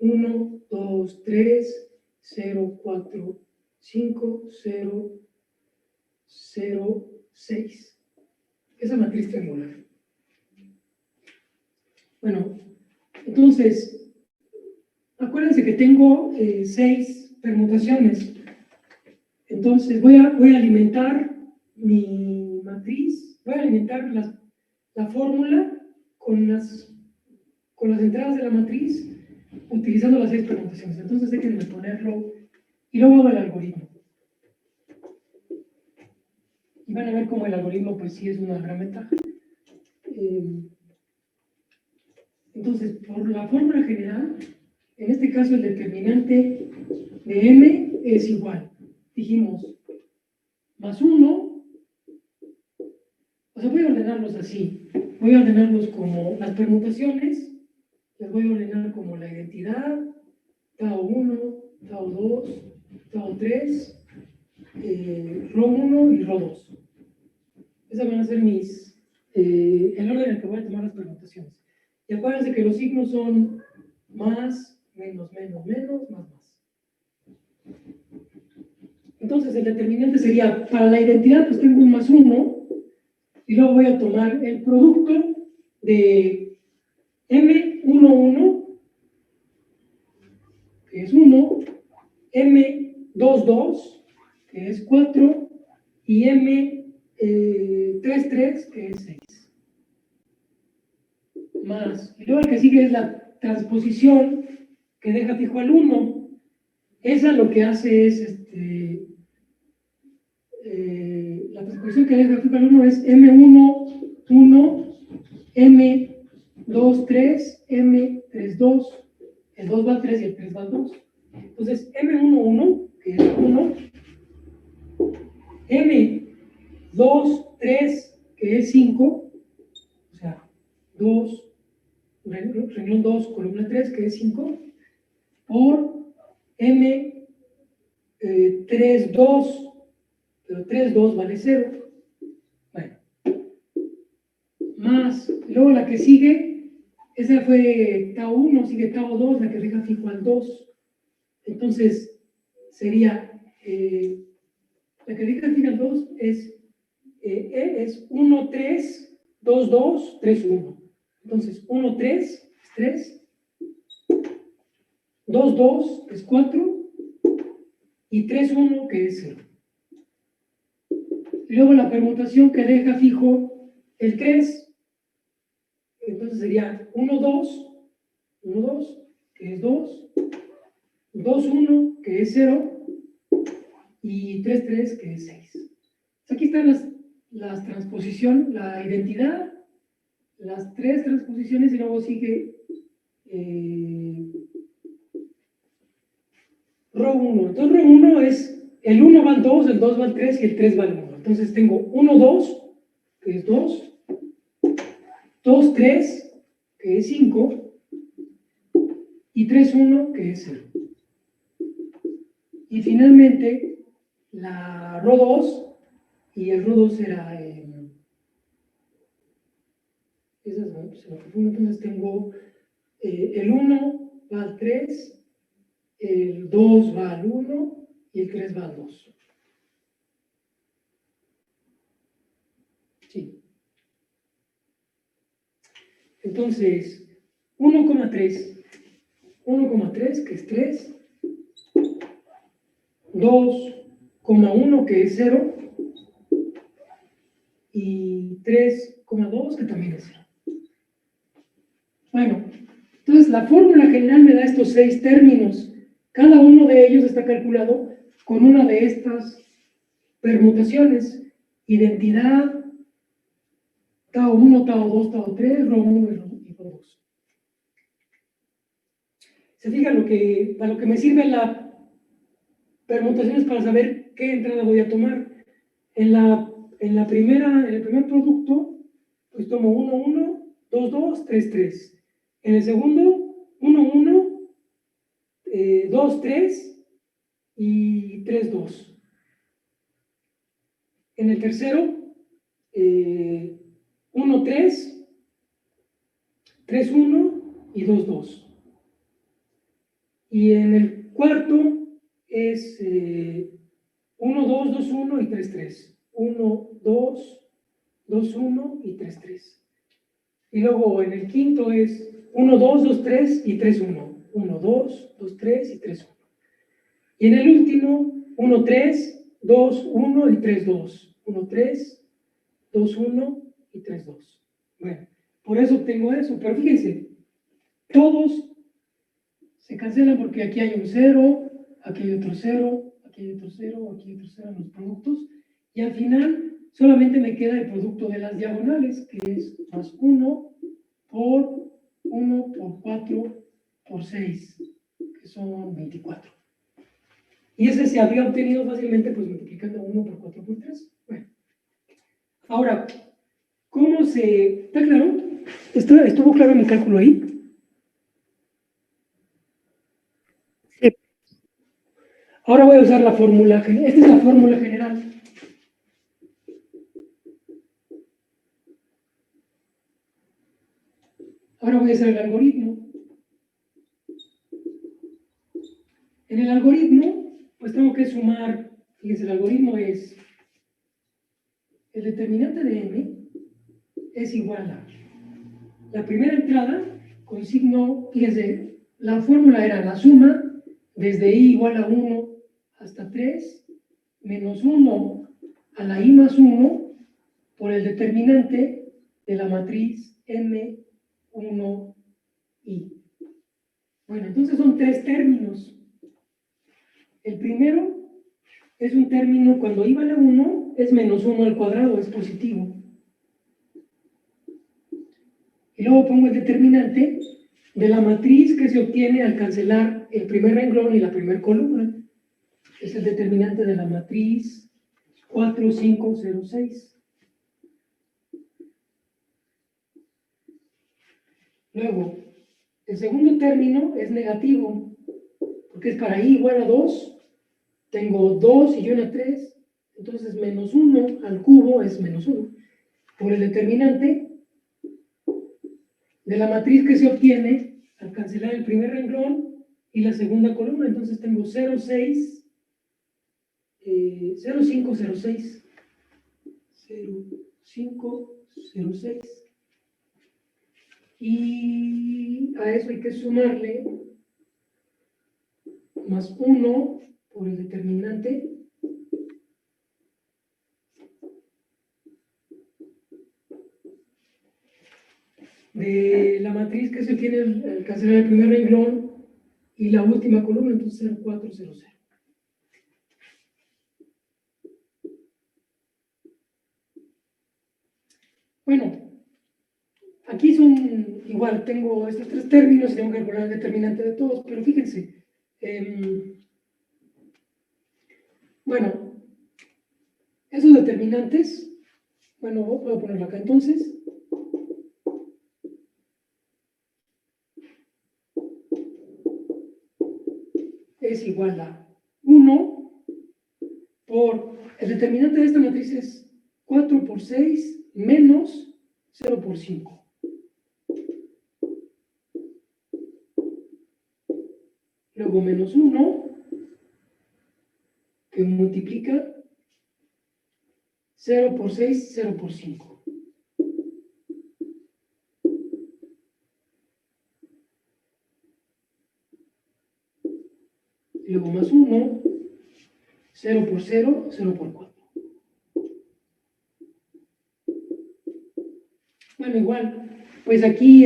1, 2, 3, 0, 4, 5, 0, 0, 6. Esa matriz triangular. Bueno, entonces, acuérdense que tengo 6 permutaciones. Entonces, voy a alimentar mi matriz, voy a alimentar la fórmula con las entradas de la matriz utilizando las 6 permutaciones. Entonces, déjenme ponerlo y luego hago el algoritmo. Y van a ver cómo el algoritmo, pues sí es una gran ventaja. Entonces, por la fórmula general, en este caso el determinante de m es igual. Dijimos, más 1, o sea, voy a ordenarlos así. Voy a ordenarlos como las permutaciones, las voy a ordenar como la identidad, tau 1, tau 2, tau 3, rho 1 y rho 2. Esas van a ser el orden en el que voy a tomar las permutaciones. Y acuérdense que los signos son más, menos, menos, menos, más, más. Entonces, el determinante sería, para la identidad, pues tengo un más 1, y luego voy a tomar el producto de M11, que es 1, M22, que es 4, y M33, que es 6. Más, y luego el que sigue es la transposición que deja fijo al 1. Esa lo que hace es, la transposición que deja fijo al 1 es M1, 1, M2, 3, M3, 2, el 2 va al 3 y el 3 va al 2. Entonces, M1, 1, que es 1, M2, 3, que es 5, o sea, 2, renglón 2, columna 3, que es 5, por M 3, 2, pero 3, 2 vale 0. Bueno, más, luego la que sigue, esa fue tau 1, sigue tau 2, la que deja fijo al 2. Entonces, sería, la que deja fijo al 2 es 1, 3, 2, 2, 3, 1. Entonces, 1, 3 es 3, 2, 2 es 4 y 3, 1 que es 0. Luego la permutación que deja fijo el 3, entonces sería 1, 2, 1, 2, que es 2, 2, 1, que es 0, y 3, 3, que es 6. Aquí están las transposiciones, la identidad, las 3 transposiciones, y luego sigue Rho 1. Entonces, Rho 1 es, el 1 va al 2, el 2 va al 3 y el 3 va al 1. Entonces tengo 1, 2, que es 2, 2, 3, que es 5, y 3, 1, que es 0. Y finalmente, la Rho 2, y el Rho 2 será, esas no, se me confunde. Entonces tengo el 1 va al 3, el 2 va al 1 y el 3 va al 2. Sí. Entonces, 1,3, 1,3 que es 3, 2,1 que es 0 y 3,2 que también es 0. Bueno, entonces la fórmula general me da estos 6 términos. Cada uno de ellos está calculado con una de estas permutaciones: identidad, tau 1, tau 2, tau 3, Rho 1 y Rho 2. Se fijan para lo que me sirve la permutación es para saber qué entrada voy a tomar. En el primer producto, pues tomo 1, 1, 2, 2, 3, 3. En el segundo, 1, 1, 2, 3 y 3, 2. En el tercero, 1, 3, 3, 1 y 2, 2. Y en el cuarto es 1, 2, 2, 1 y 3, 3. 1, 2, 2, 1 y 3, 3. Y luego en el quinto es 1, 2, 2, 3 y 3, 1. 1, 2, 2, 3 y 3, 1. Y en el último, 1, 3, 2, 1 y 3, 2. 1, 3, 2, 1 y 3, 2. Bueno, por eso obtengo eso. Pero fíjense, todos se cancelan porque aquí hay un 0, aquí hay otro 0, aquí hay otro 0, aquí hay otro 0 en los productos. Y al final solamente me queda el producto de las diagonales, que es más 1 por 1 por 4 por 6, que son 24. Y ese se habría obtenido fácilmente pues multiplicando 1 por 4 por 3. Bueno, ahora, ¿cómo se...? ¿Está claro? ¿Estuvo claro mi cálculo ahí? Sí. Ahora voy a usar la fórmula general. Esta es la fórmula general. Ahora voy a hacer el algoritmo. En el algoritmo, pues tengo que sumar, fíjense, el algoritmo es, el determinante de m es igual a la primera entrada con signo, fíjense, la fórmula era la suma desde i igual a 1 hasta 3, menos 1 a la i más 1 por el determinante de la matriz m1i. Bueno, entonces son 3 términos. El primero es un término, cuando i vale 1, es menos 1 al cuadrado, es positivo. Y luego pongo el determinante de la matriz que se obtiene al cancelar el primer renglón y la primera columna. Es el determinante de la matriz 4, 5, 0, 6. Luego, el segundo término es negativo, porque es para i igual a 2. Tengo 2 y una 3, entonces menos 1 al cubo es menos 1. Por el determinante de la matriz que se obtiene al cancelar el primer renglón y la segunda columna, entonces tengo 0, 6, 0, 5, 0, 6, 0, 5, 0, 6. Y a eso hay que sumarle más 1 por el determinante de la matriz que se obtiene al cancelar el primer renglón y la última columna, entonces 0, 4, 0, 0. Bueno, aquí son igual, tengo estos tres términos y tengo que calcular el determinante de todos, pero fíjense, bueno, esos determinantes, bueno, voy a ponerlo acá entonces. Es igual a 1 por, el determinante de esta matriz es 4 por 6 menos 0 por 5. Luego menos 1, que multiplica 0 por 6, 0 por 5. Luego más 1, 0 por 0, 0 por 4. Bueno, igual, pues aquí,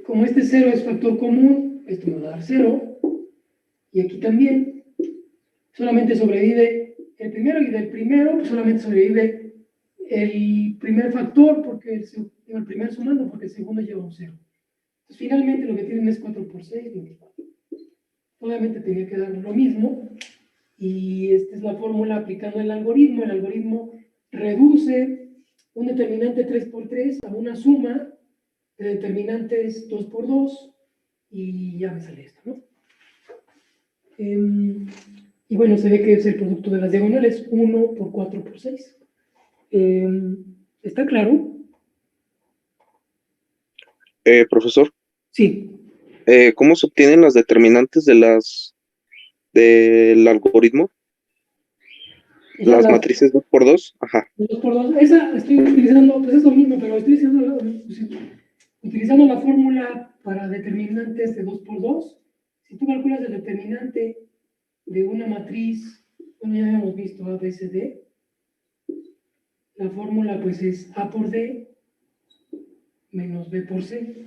como este 0 es factor común, esto me va a dar 0. Y aquí también, solamente sobrevive el primero, y del primero pues solamente sobrevive el primer factor, porque el primer sumando, porque el segundo lleva un 0. Entonces, finalmente lo que tienen es 4 por 6, 24. Obviamente tenía que dar lo mismo, y esta es la fórmula aplicando el algoritmo. El algoritmo reduce un determinante 3 por 3 a una suma de determinantes 2 por 2, y ya me sale esto, ¿no? Y bueno, se ve que es el producto de las diagonales, 1 por 4 por 6. ¿Está claro? Profesor, Sí. ¿cómo se obtienen las determinantes del algoritmo? Esa Las la matrices 2 por 2. Ajá. 2 por 2. Esa estoy utilizando, pues es lo mismo, pero estoy utilizando la fórmula para determinantes de 2 por 2. Si tú calculas el determinante de una matriz, bueno, ya habíamos visto A, B, C, D, la fórmula pues es A por D menos B por C.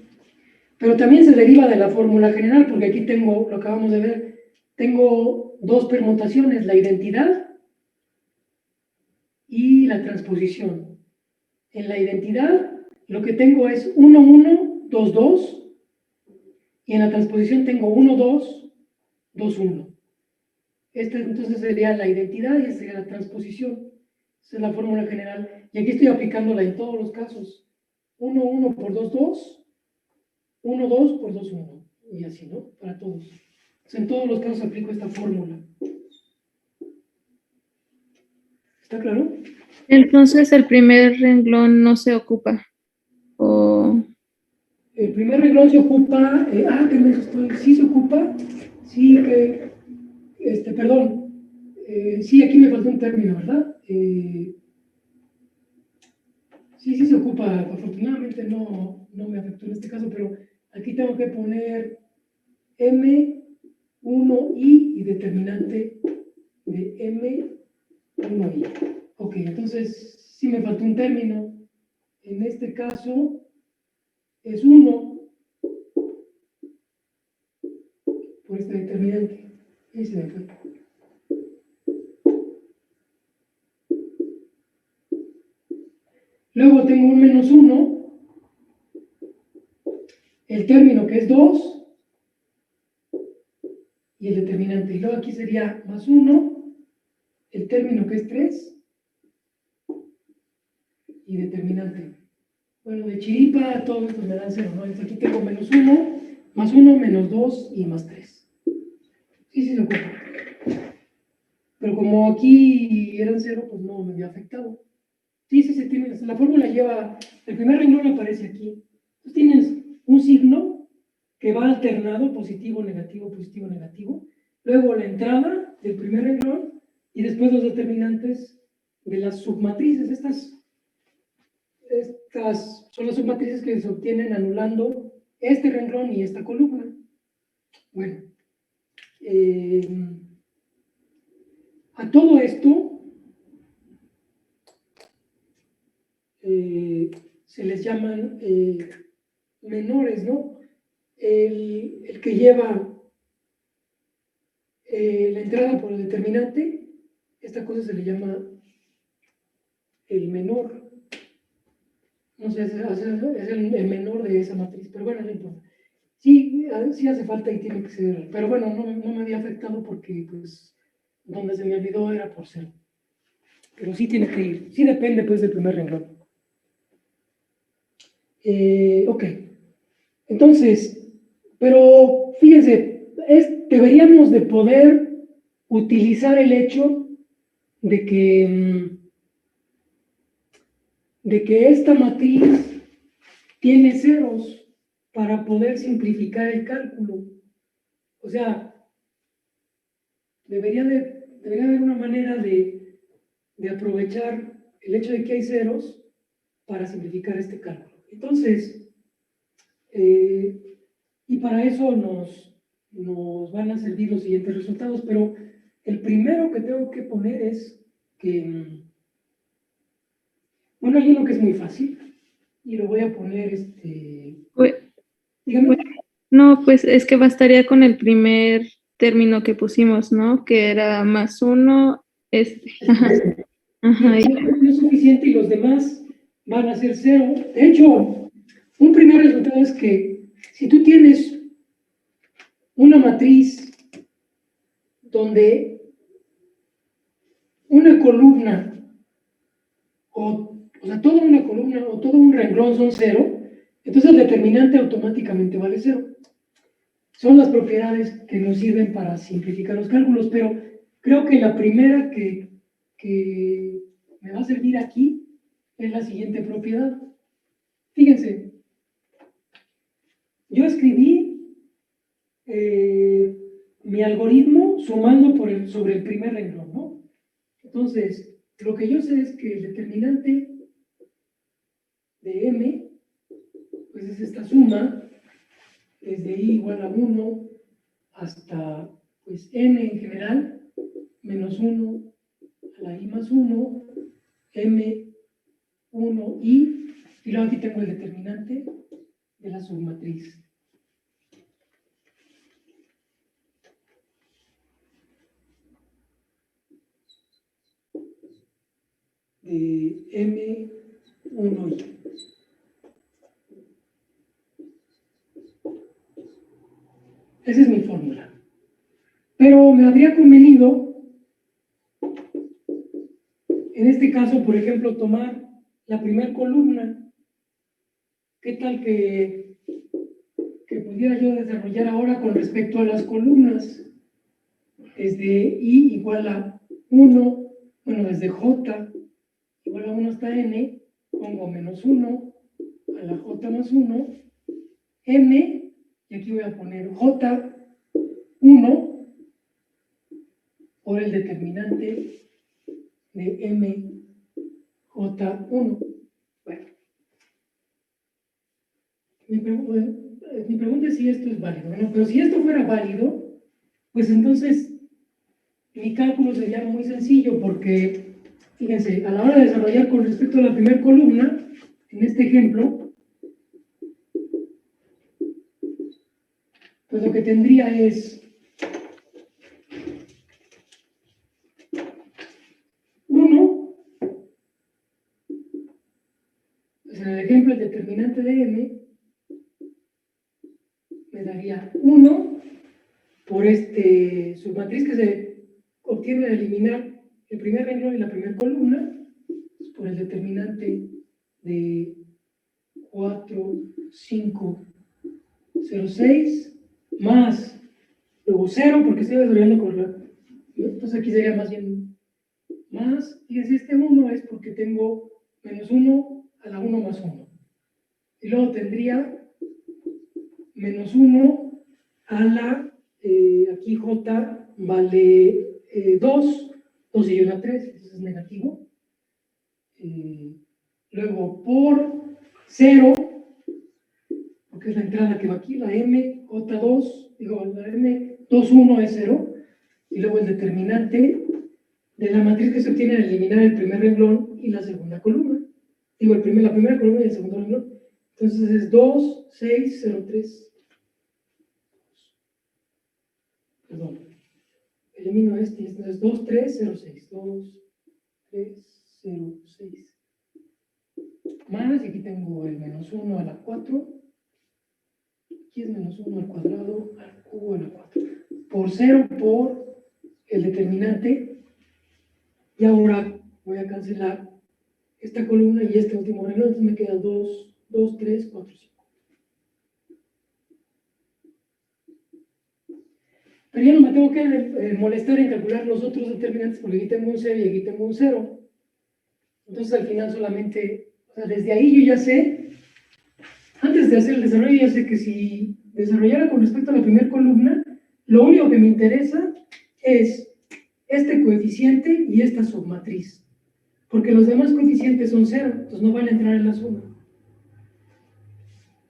Pero también se deriva de la fórmula general, porque aquí tengo, lo acabamos de ver, tengo dos permutaciones, la identidad y la transposición. En la identidad lo que tengo es 1, 1, 2, 2, y en la transposición tengo 1, 2, 2, 1. Esta entonces sería la identidad y esta sería la transposición. Esa es la fórmula general. Y aquí estoy aplicándola en todos los casos. 1, 1 por 2, 2, 1, 2 por 2, 1. Y así, ¿no? Para todos. Entonces, en todos los casos aplico esta fórmula. ¿Está claro? Entonces el primer renglón no se ocupa. O El primer renglón se ocupa, que me estoy, sí se ocupa, sí que, perdón, sí, aquí me faltó un término, ¿verdad? Sí se ocupa, afortunadamente no me afectó en este caso, pero aquí tengo que poner M1I y determinante de M1I. Ok, entonces sí me faltó un término. En este caso es 1 por este determinante. Y se me fue. Luego tengo un menos 1, el término que es 2 y el determinante. Y luego aquí sería más 1, el término que es 3 y determinante. Bueno, de chiripa todo esto me da 0, ¿no? Entonces aquí tengo -1, +1, -2 y +3. Sí, se ocupa. Pero como aquí eran 0, pues no me había afectado. Sí, tiene, la fórmula lleva, el primer renglón aparece aquí. Entonces tienes un signo que va alternado, positivo, negativo, positivo, negativo. Luego la entrada del primer renglón y después los determinantes de las submatrices. Estas son las submatrices que se obtienen anulando este renglón y esta columna. Bueno, a todo esto se les llaman menores, ¿no? El que lleva la entrada por el determinante, esta cosa se le llama el menor. No sé, es el menor de esa matriz, pero bueno, no importa. Sí, sí hace falta y tiene que ser, pero bueno, no me había afectado porque, pues, donde se me olvidó era por 0. Pero sí tiene que ir, sí depende, pues, del primer renglón. Ok, entonces, pero fíjense, deberíamos de poder utilizar el hecho de que esta matriz tiene ceros para poder simplificar el cálculo. O sea, debería haber una manera de aprovechar el hecho de que hay ceros para simplificar este cálculo. Entonces, y para eso nos van a servir los siguientes resultados, pero el primero que tengo que poner es que, bueno, hay uno que es muy fácil, y lo voy a poner, Pues, dígame. no, pues es que bastaría con el primer término que pusimos, ¿no? Que era +1, ajá, ajá, Sí, no es suficiente y los demás van a ser 0. De hecho, un primer resultado es que si tú tienes una matriz donde una columna, o sea, toda una columna o todo un renglón son 0, entonces el determinante automáticamente vale 0. Son las propiedades que nos sirven para simplificar los cálculos, pero creo que la primera que me va a servir aquí es la siguiente propiedad. Fíjense, yo escribí mi algoritmo sumando sobre el primer renglón, ¿no? Entonces, lo que yo sé es que el determinante de m, pues es esta suma, desde i igual a 1 hasta, pues, n en general, menos 1 a la i más 1, m, 1i, y luego aquí tengo el determinante de la submatriz. De M1i. Esa es mi fórmula. Pero me habría convenido, en este caso, por ejemplo, tomar la primera columna. ¿Qué tal que pudiera yo desarrollar ahora con respecto a las columnas? Desde i igual a 1, bueno, desde j igual a 1 hasta n, pongo menos 1 a la j más 1, m, y aquí voy a poner j1 por el determinante de mj1. Bueno, mi pregunta es si esto es válido, ¿no? Pero si esto fuera válido, pues entonces mi cálculo sería muy sencillo porque, fíjense, a la hora de desarrollar con respecto a la primera columna, en este ejemplo, pues lo que tendría es 1, pues en el ejemplo el determinante de m me daría 1 por submatriz que se obtiene al eliminar el primer renglón y la primera columna, pues por el determinante de 4, 5, 0, 6, más, luego 0, porque estoy desarrollando con la... Entonces aquí sería más bien más, y si este 1 es porque tengo menos 1 a la 1 más 1. Y luego tendría menos 1 a la, aquí J vale 2, 2 y 1 3, entonces es negativo. Luego por 0, porque es la entrada que va aquí, la M, J2, digo, la M, 2, 1 es 0, y luego el determinante de la matriz que se obtiene al eliminar el primer renglón y la segunda columna. Digo, la primera columna y el segundo renglón. Entonces es 2, 6, 0, 3. Perdón. Elimino este, entonces 2, 3, 0, 6. 2, 3, 0, 6. Más, y aquí tengo el menos 1 a la 4. Aquí es menos 1 al cuadrado al cubo a la 4. Por 0 por el determinante. Y ahora voy a cancelar esta columna y este último renglón. Entonces me queda 2, 2, 3, 4, 5. Pero ya no me tengo que molestar en calcular los otros determinantes porque aquí tengo un 0 y aquí tengo un 0. Entonces al final solamente, o sea, desde ahí yo ya sé, antes de hacer el desarrollo ya sé que si desarrollara con respecto a la primera columna, lo único que me interesa es este coeficiente y esta submatriz. Porque los demás coeficientes son 0, entonces no van a entrar en la suma.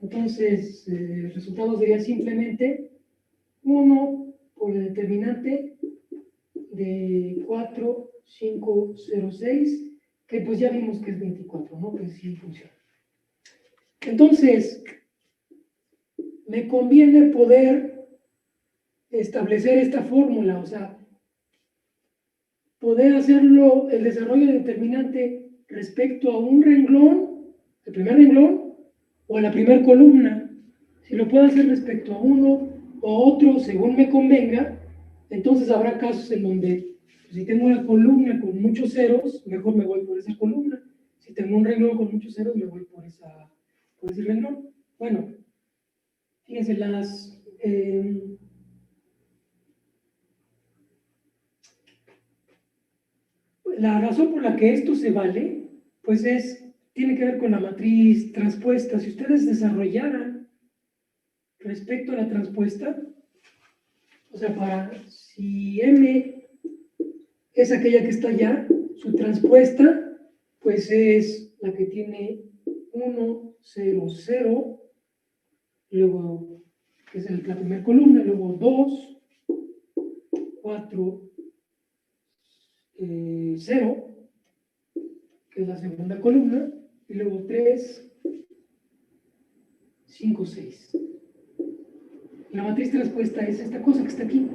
Entonces, el resultado sería simplemente 1 por el determinante de 4, 5, 0, 6, que pues ya vimos que es 24, ¿no? Que sí funciona. Entonces, me conviene poder establecer esta fórmula, o sea, poder hacerlo, el desarrollo de determinante respecto a un renglón, el primer renglón, o a la primera columna. Si lo puedo hacer respecto a uno o otro, según me convenga, entonces habrá casos en donde, pues, si tengo una columna con muchos ceros, mejor me voy por esa columna. Si tengo un renglón con muchos ceros, me voy por ese renglón. Bueno, fíjense, la razón por la que esto se vale, pues tiene que ver con la matriz transpuesta. Si ustedes desarrollaran respecto a la transpuesta, o sea, si M es aquella que está allá, su transpuesta, pues es la que tiene 1, 0, 0, luego, que es la primera columna, luego 2, 4, 0, que es la segunda columna, y luego 3, 5, 6. La matriz transpuesta es esta cosa que está aquí.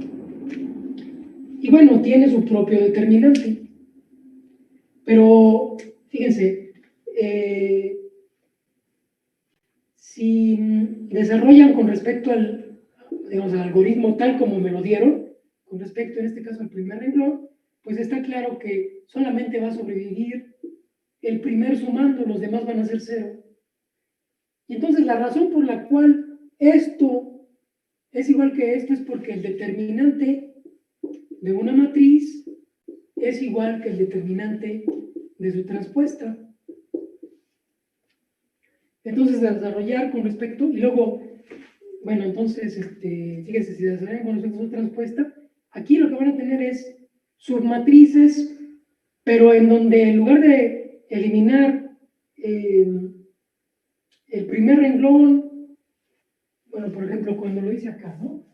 Y bueno, tiene su propio determinante. Pero, fíjense, si desarrollan con respecto al algoritmo tal como me lo dieron, con respecto en este caso al primer renglón, pues está claro que solamente va a sobrevivir el primer sumando, los demás van a ser 0. Y entonces la razón por la cual esto es igual que esto es porque el determinante de una matriz es igual que el determinante de su transpuesta. Entonces, desarrollar con respecto, y luego, bueno, entonces, fíjense, si desarrollan con respecto a su transpuesta, aquí lo que van a tener es submatrices, pero en donde en lugar de eliminar el primer renglón, bueno, por ejemplo, cuando lo hice acá, ¿no?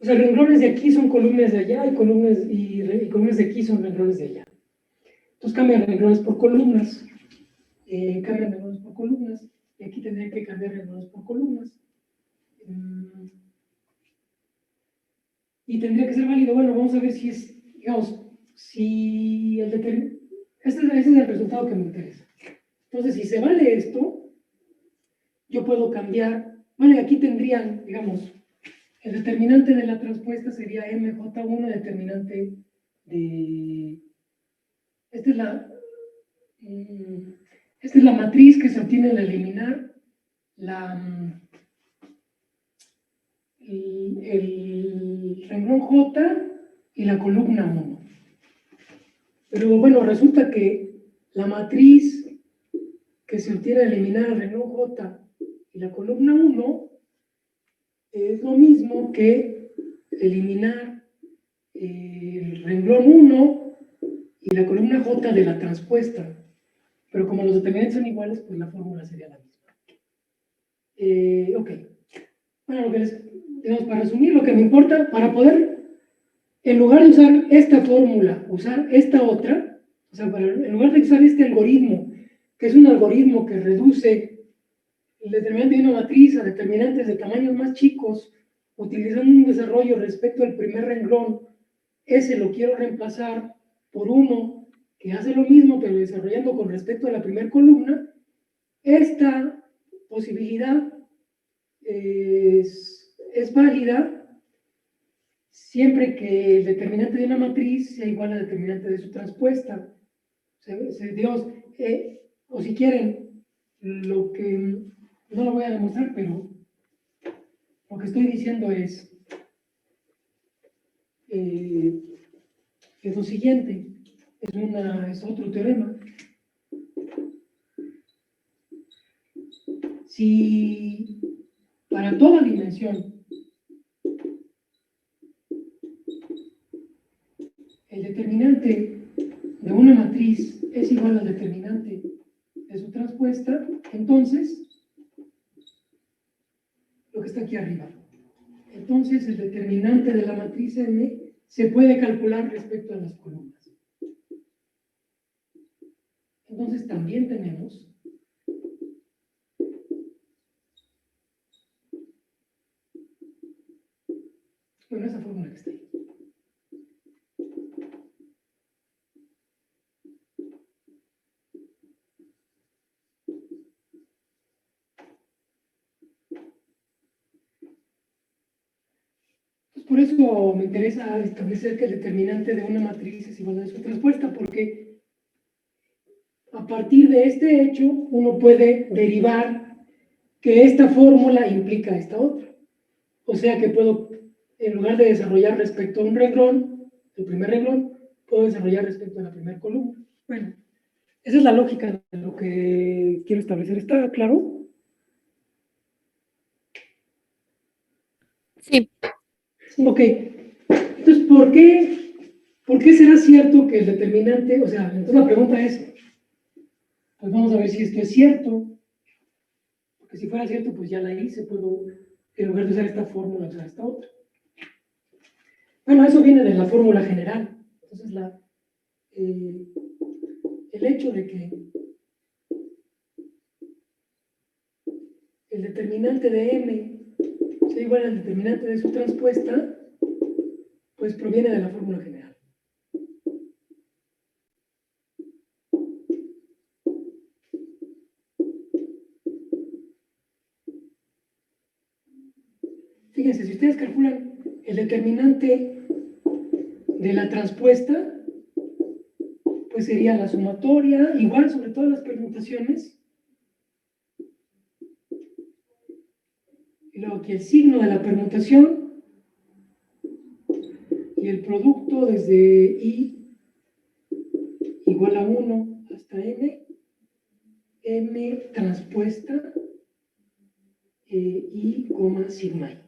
O sea, renglones de aquí son columnas de allá y columnas de aquí son renglones de allá. Entonces cambian renglones por columnas. Y aquí tendría que cambiar renglones por columnas. Y tendría que ser válido. Bueno, vamos a ver si es, digamos, si el determinante. Ese es el resultado que me interesa. Entonces, si se vale esto, yo puedo cambiar. Bueno, y aquí tendrían, digamos, el determinante de la transpuesta sería MJ1, determinante de Esta es la matriz que se obtiene al eliminar el renglón J y la columna 1. Pero bueno, resulta que la matriz que se obtiene al eliminar el renglón J y la columna 1 es lo mismo que eliminar el renglón 1 y la columna J de la transpuesta. Pero como los determinantes son iguales, pues la fórmula sería la misma. Ok. Bueno, digamos, para resumir, lo que me importa, para poder, en lugar de usar esta fórmula, usar esta otra, o sea, en lugar de usar este algoritmo, que es un algoritmo que reduce el determinante de una matriz a determinantes de tamaños más chicos, utilizando un desarrollo respecto al primer renglón, ese lo quiero reemplazar por uno que hace lo mismo, pero desarrollando con respecto a la primera columna. Esta posibilidad es válida siempre que el determinante de una matriz sea igual al determinante de su transpuesta. Digamos, o si quieren, lo que no lo voy a demostrar, pero lo que estoy diciendo es lo siguiente, es otro teorema. Si para toda dimensión el determinante de una matriz es igual al determinante de su transpuesta, entonces, lo que está aquí arriba, entonces el determinante de la matriz M se puede calcular respecto a las columnas. Entonces también tenemos esa fórmula que está ahí. Por eso me interesa establecer que el determinante de una matriz es igual a su transpuesta, porque a partir de este hecho uno puede derivar que esta fórmula implica esta otra. O sea que puedo, en lugar de desarrollar respecto a un renglón, el primer renglón, puedo desarrollar respecto a la primera columna. Bueno, esa es la lógica de lo que quiero establecer. ¿Está claro? Sí. Ok. Entonces, ¿por qué será cierto que el determinante, o sea, entonces la pregunta es, pues vamos a ver si esto es cierto, porque si fuera cierto, pues ya la hice, puedo, en lugar de usar esta fórmula, usar esta otra. Bueno, eso viene de la fórmula general. Entonces, el hecho de que el determinante de M sea igual al determinante de su transpuesta, pues proviene de la fórmula general. Fíjense, si ustedes calculan el determinante de la transpuesta, pues sería la sumatoria, igual sobre todas las permutaciones. Y luego aquí el signo de la permutación y el producto desde I igual a 1 hasta M transpuesta I, sigma I.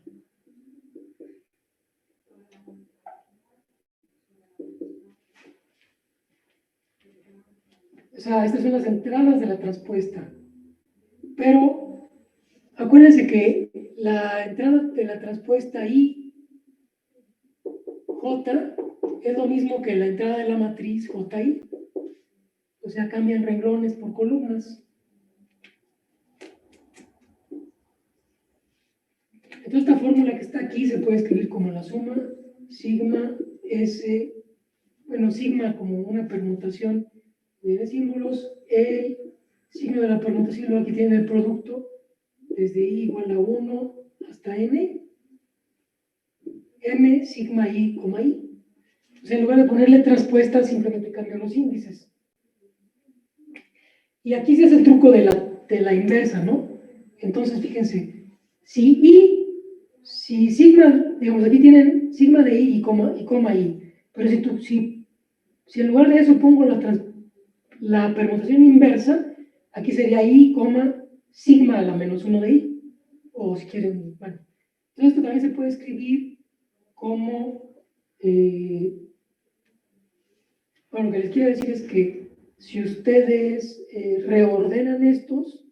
O sea, estas son las entradas de la transpuesta. Pero acuérdense que la entrada de la transpuesta I, J, es lo mismo que la entrada de la matriz JI. O sea, cambian renglones por columnas. Entonces, esta fórmula que está aquí se puede escribir como la suma sigma S, bueno, sigma como una permutación de símbolos, el signo de la permutación, luego aquí tiene el producto, desde I igual a 1 hasta M sigma I, I. O sea, en lugar de ponerle transpuesta, simplemente cambio los índices. Y aquí se hace el truco de la inversa, ¿no? Entonces, fíjense, si sigma, digamos, aquí tienen sigma de i y coma i, pero si en lugar de eso pongo la permutación inversa, aquí sería i, sigma a la menos 1 de i, o si quieren, bueno. Entonces esto también se puede escribir como, bueno, lo que les quiero decir es que si ustedes reordenan estos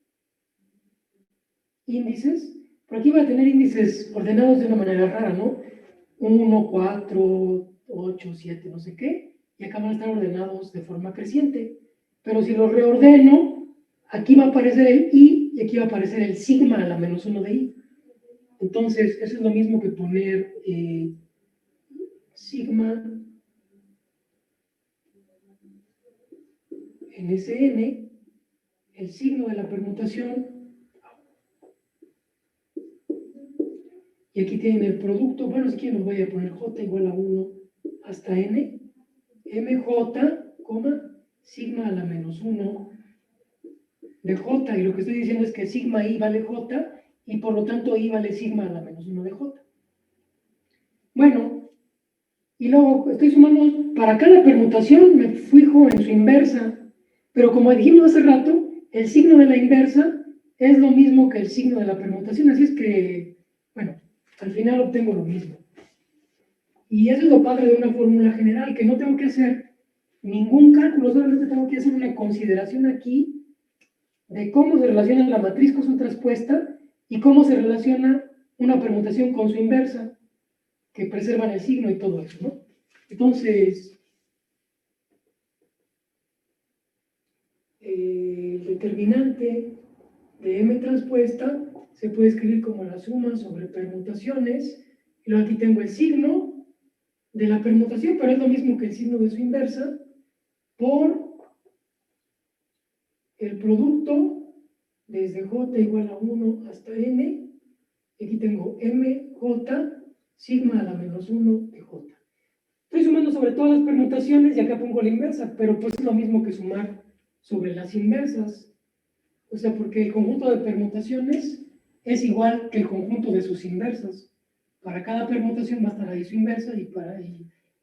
índices, por aquí va a tener índices ordenados de una manera rara, ¿no? 1, 4, 8, 7, no sé qué, y acá van a estar ordenados de forma creciente. Pero si los reordeno, aquí va a aparecer el i y aquí va a aparecer el sigma a la menos 1 de i. Entonces, eso es lo mismo que poner sigma en Sn, el signo de la permutación, y aquí tienen el producto. Bueno, si quieren los voy a poner j igual a 1 hasta n, mj, sigma a la menos 1 de j, y lo que estoy diciendo es que sigma i vale j, y por lo tanto i vale sigma a la menos 1 de j. Bueno, y luego estoy sumando, para cada permutación me fijo en su inversa, pero como dijimos hace rato, el signo de la inversa es lo mismo que el signo de la permutación, así es que, bueno, al final obtengo lo mismo. Y eso es lo padre de una fórmula general, que no tengo que hacer ningún cálculo, solamente tengo que hacer una consideración aquí de cómo se relaciona la matriz con su traspuesta y cómo se relaciona una permutación con su inversa, que preservan el signo y todo eso, ¿no? Entonces, el determinante de m traspuesta se puede escribir como la suma sobre permutaciones, y luego aquí tengo el signo de la permutación, pero es lo mismo que el signo de su inversa, por el producto desde j igual a 1 hasta n, y aquí tengo mj sigma a la menos 1 de j. Estoy sumando sobre todas las permutaciones y acá pongo la inversa, pero pues es lo mismo que sumar sobre las inversas. O sea, porque el conjunto de permutaciones es igual que el conjunto de sus inversas. Para cada permutación va a estar ahí su inversa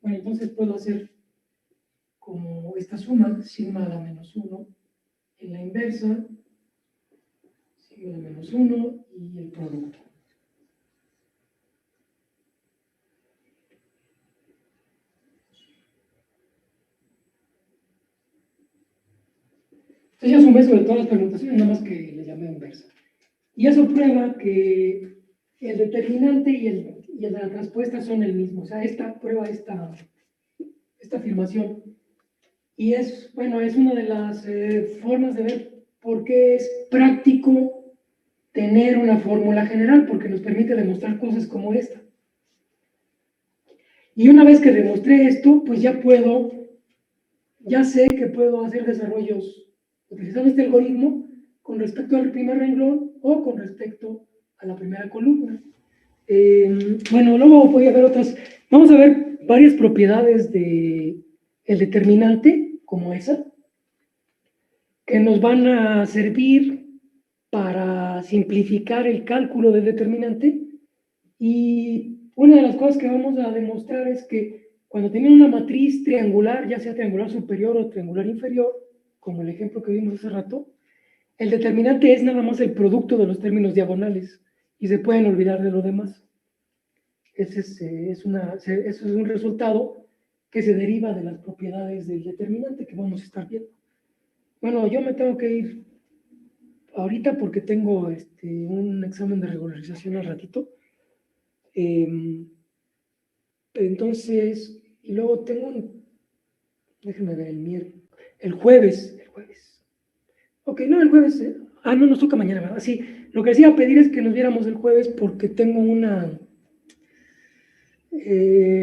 bueno, entonces puedo hacer como esta suma, sigma a la menos 1 en la inversa, sigma a la menos 1 y el producto. Entonces ya sumé sobre todas las permutaciones, nada más que le llamé inversa. Y eso prueba que el determinante y el de la traspuesta son el mismo. O sea, prueba esta afirmación. Y es, bueno, es una de las formas de ver por qué es práctico tener una fórmula general, porque nos permite demostrar cosas como esta. Y una vez que demostré esto, pues ya sé que puedo hacer desarrollos utilizando este algoritmo con respecto al primer renglón o con respecto a la primera columna. Bueno, luego voy a ver vamos a ver varias propiedades del determinante, como esa, que nos van a servir para simplificar el cálculo del determinante. Y una de las cosas que vamos a demostrar es que cuando tienen una matriz triangular, ya sea triangular superior o triangular inferior, como el ejemplo que vimos hace rato, el determinante es nada más el producto de los términos diagonales y se pueden olvidar de lo demás. Eso es un resultado que se deriva de las propiedades del determinante que vamos a estar viendo. Bueno, yo me tengo que ir ahorita porque tengo un examen de regularización al ratito. Entonces, y luego tengo déjenme ver, el jueves. Ok, no, el jueves, no nos toca mañana, ¿verdad? Sí, lo que les iba a pedir es que nos viéramos el jueves porque tengo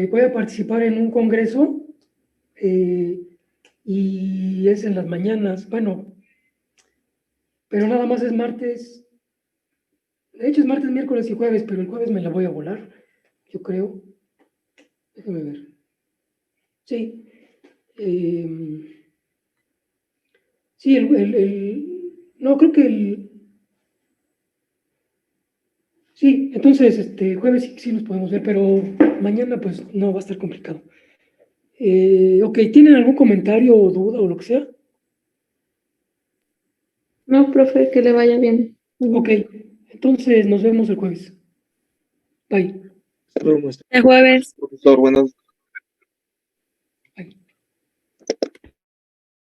voy a participar en un congreso y es en las mañanas, bueno, pero nada más es martes, de hecho es martes, miércoles y jueves, pero el jueves me la voy a volar, yo creo. Déjenme ver. Sí. Sí, No, creo que sí, entonces jueves sí nos podemos ver, pero mañana pues no va a estar complicado. Ok, ¿tienen algún comentario o duda o lo que sea? No, profe, que le vaya bien. Ok, entonces nos vemos el jueves. Bye. Hasta luego, maestro. El jueves. Profesor, buenas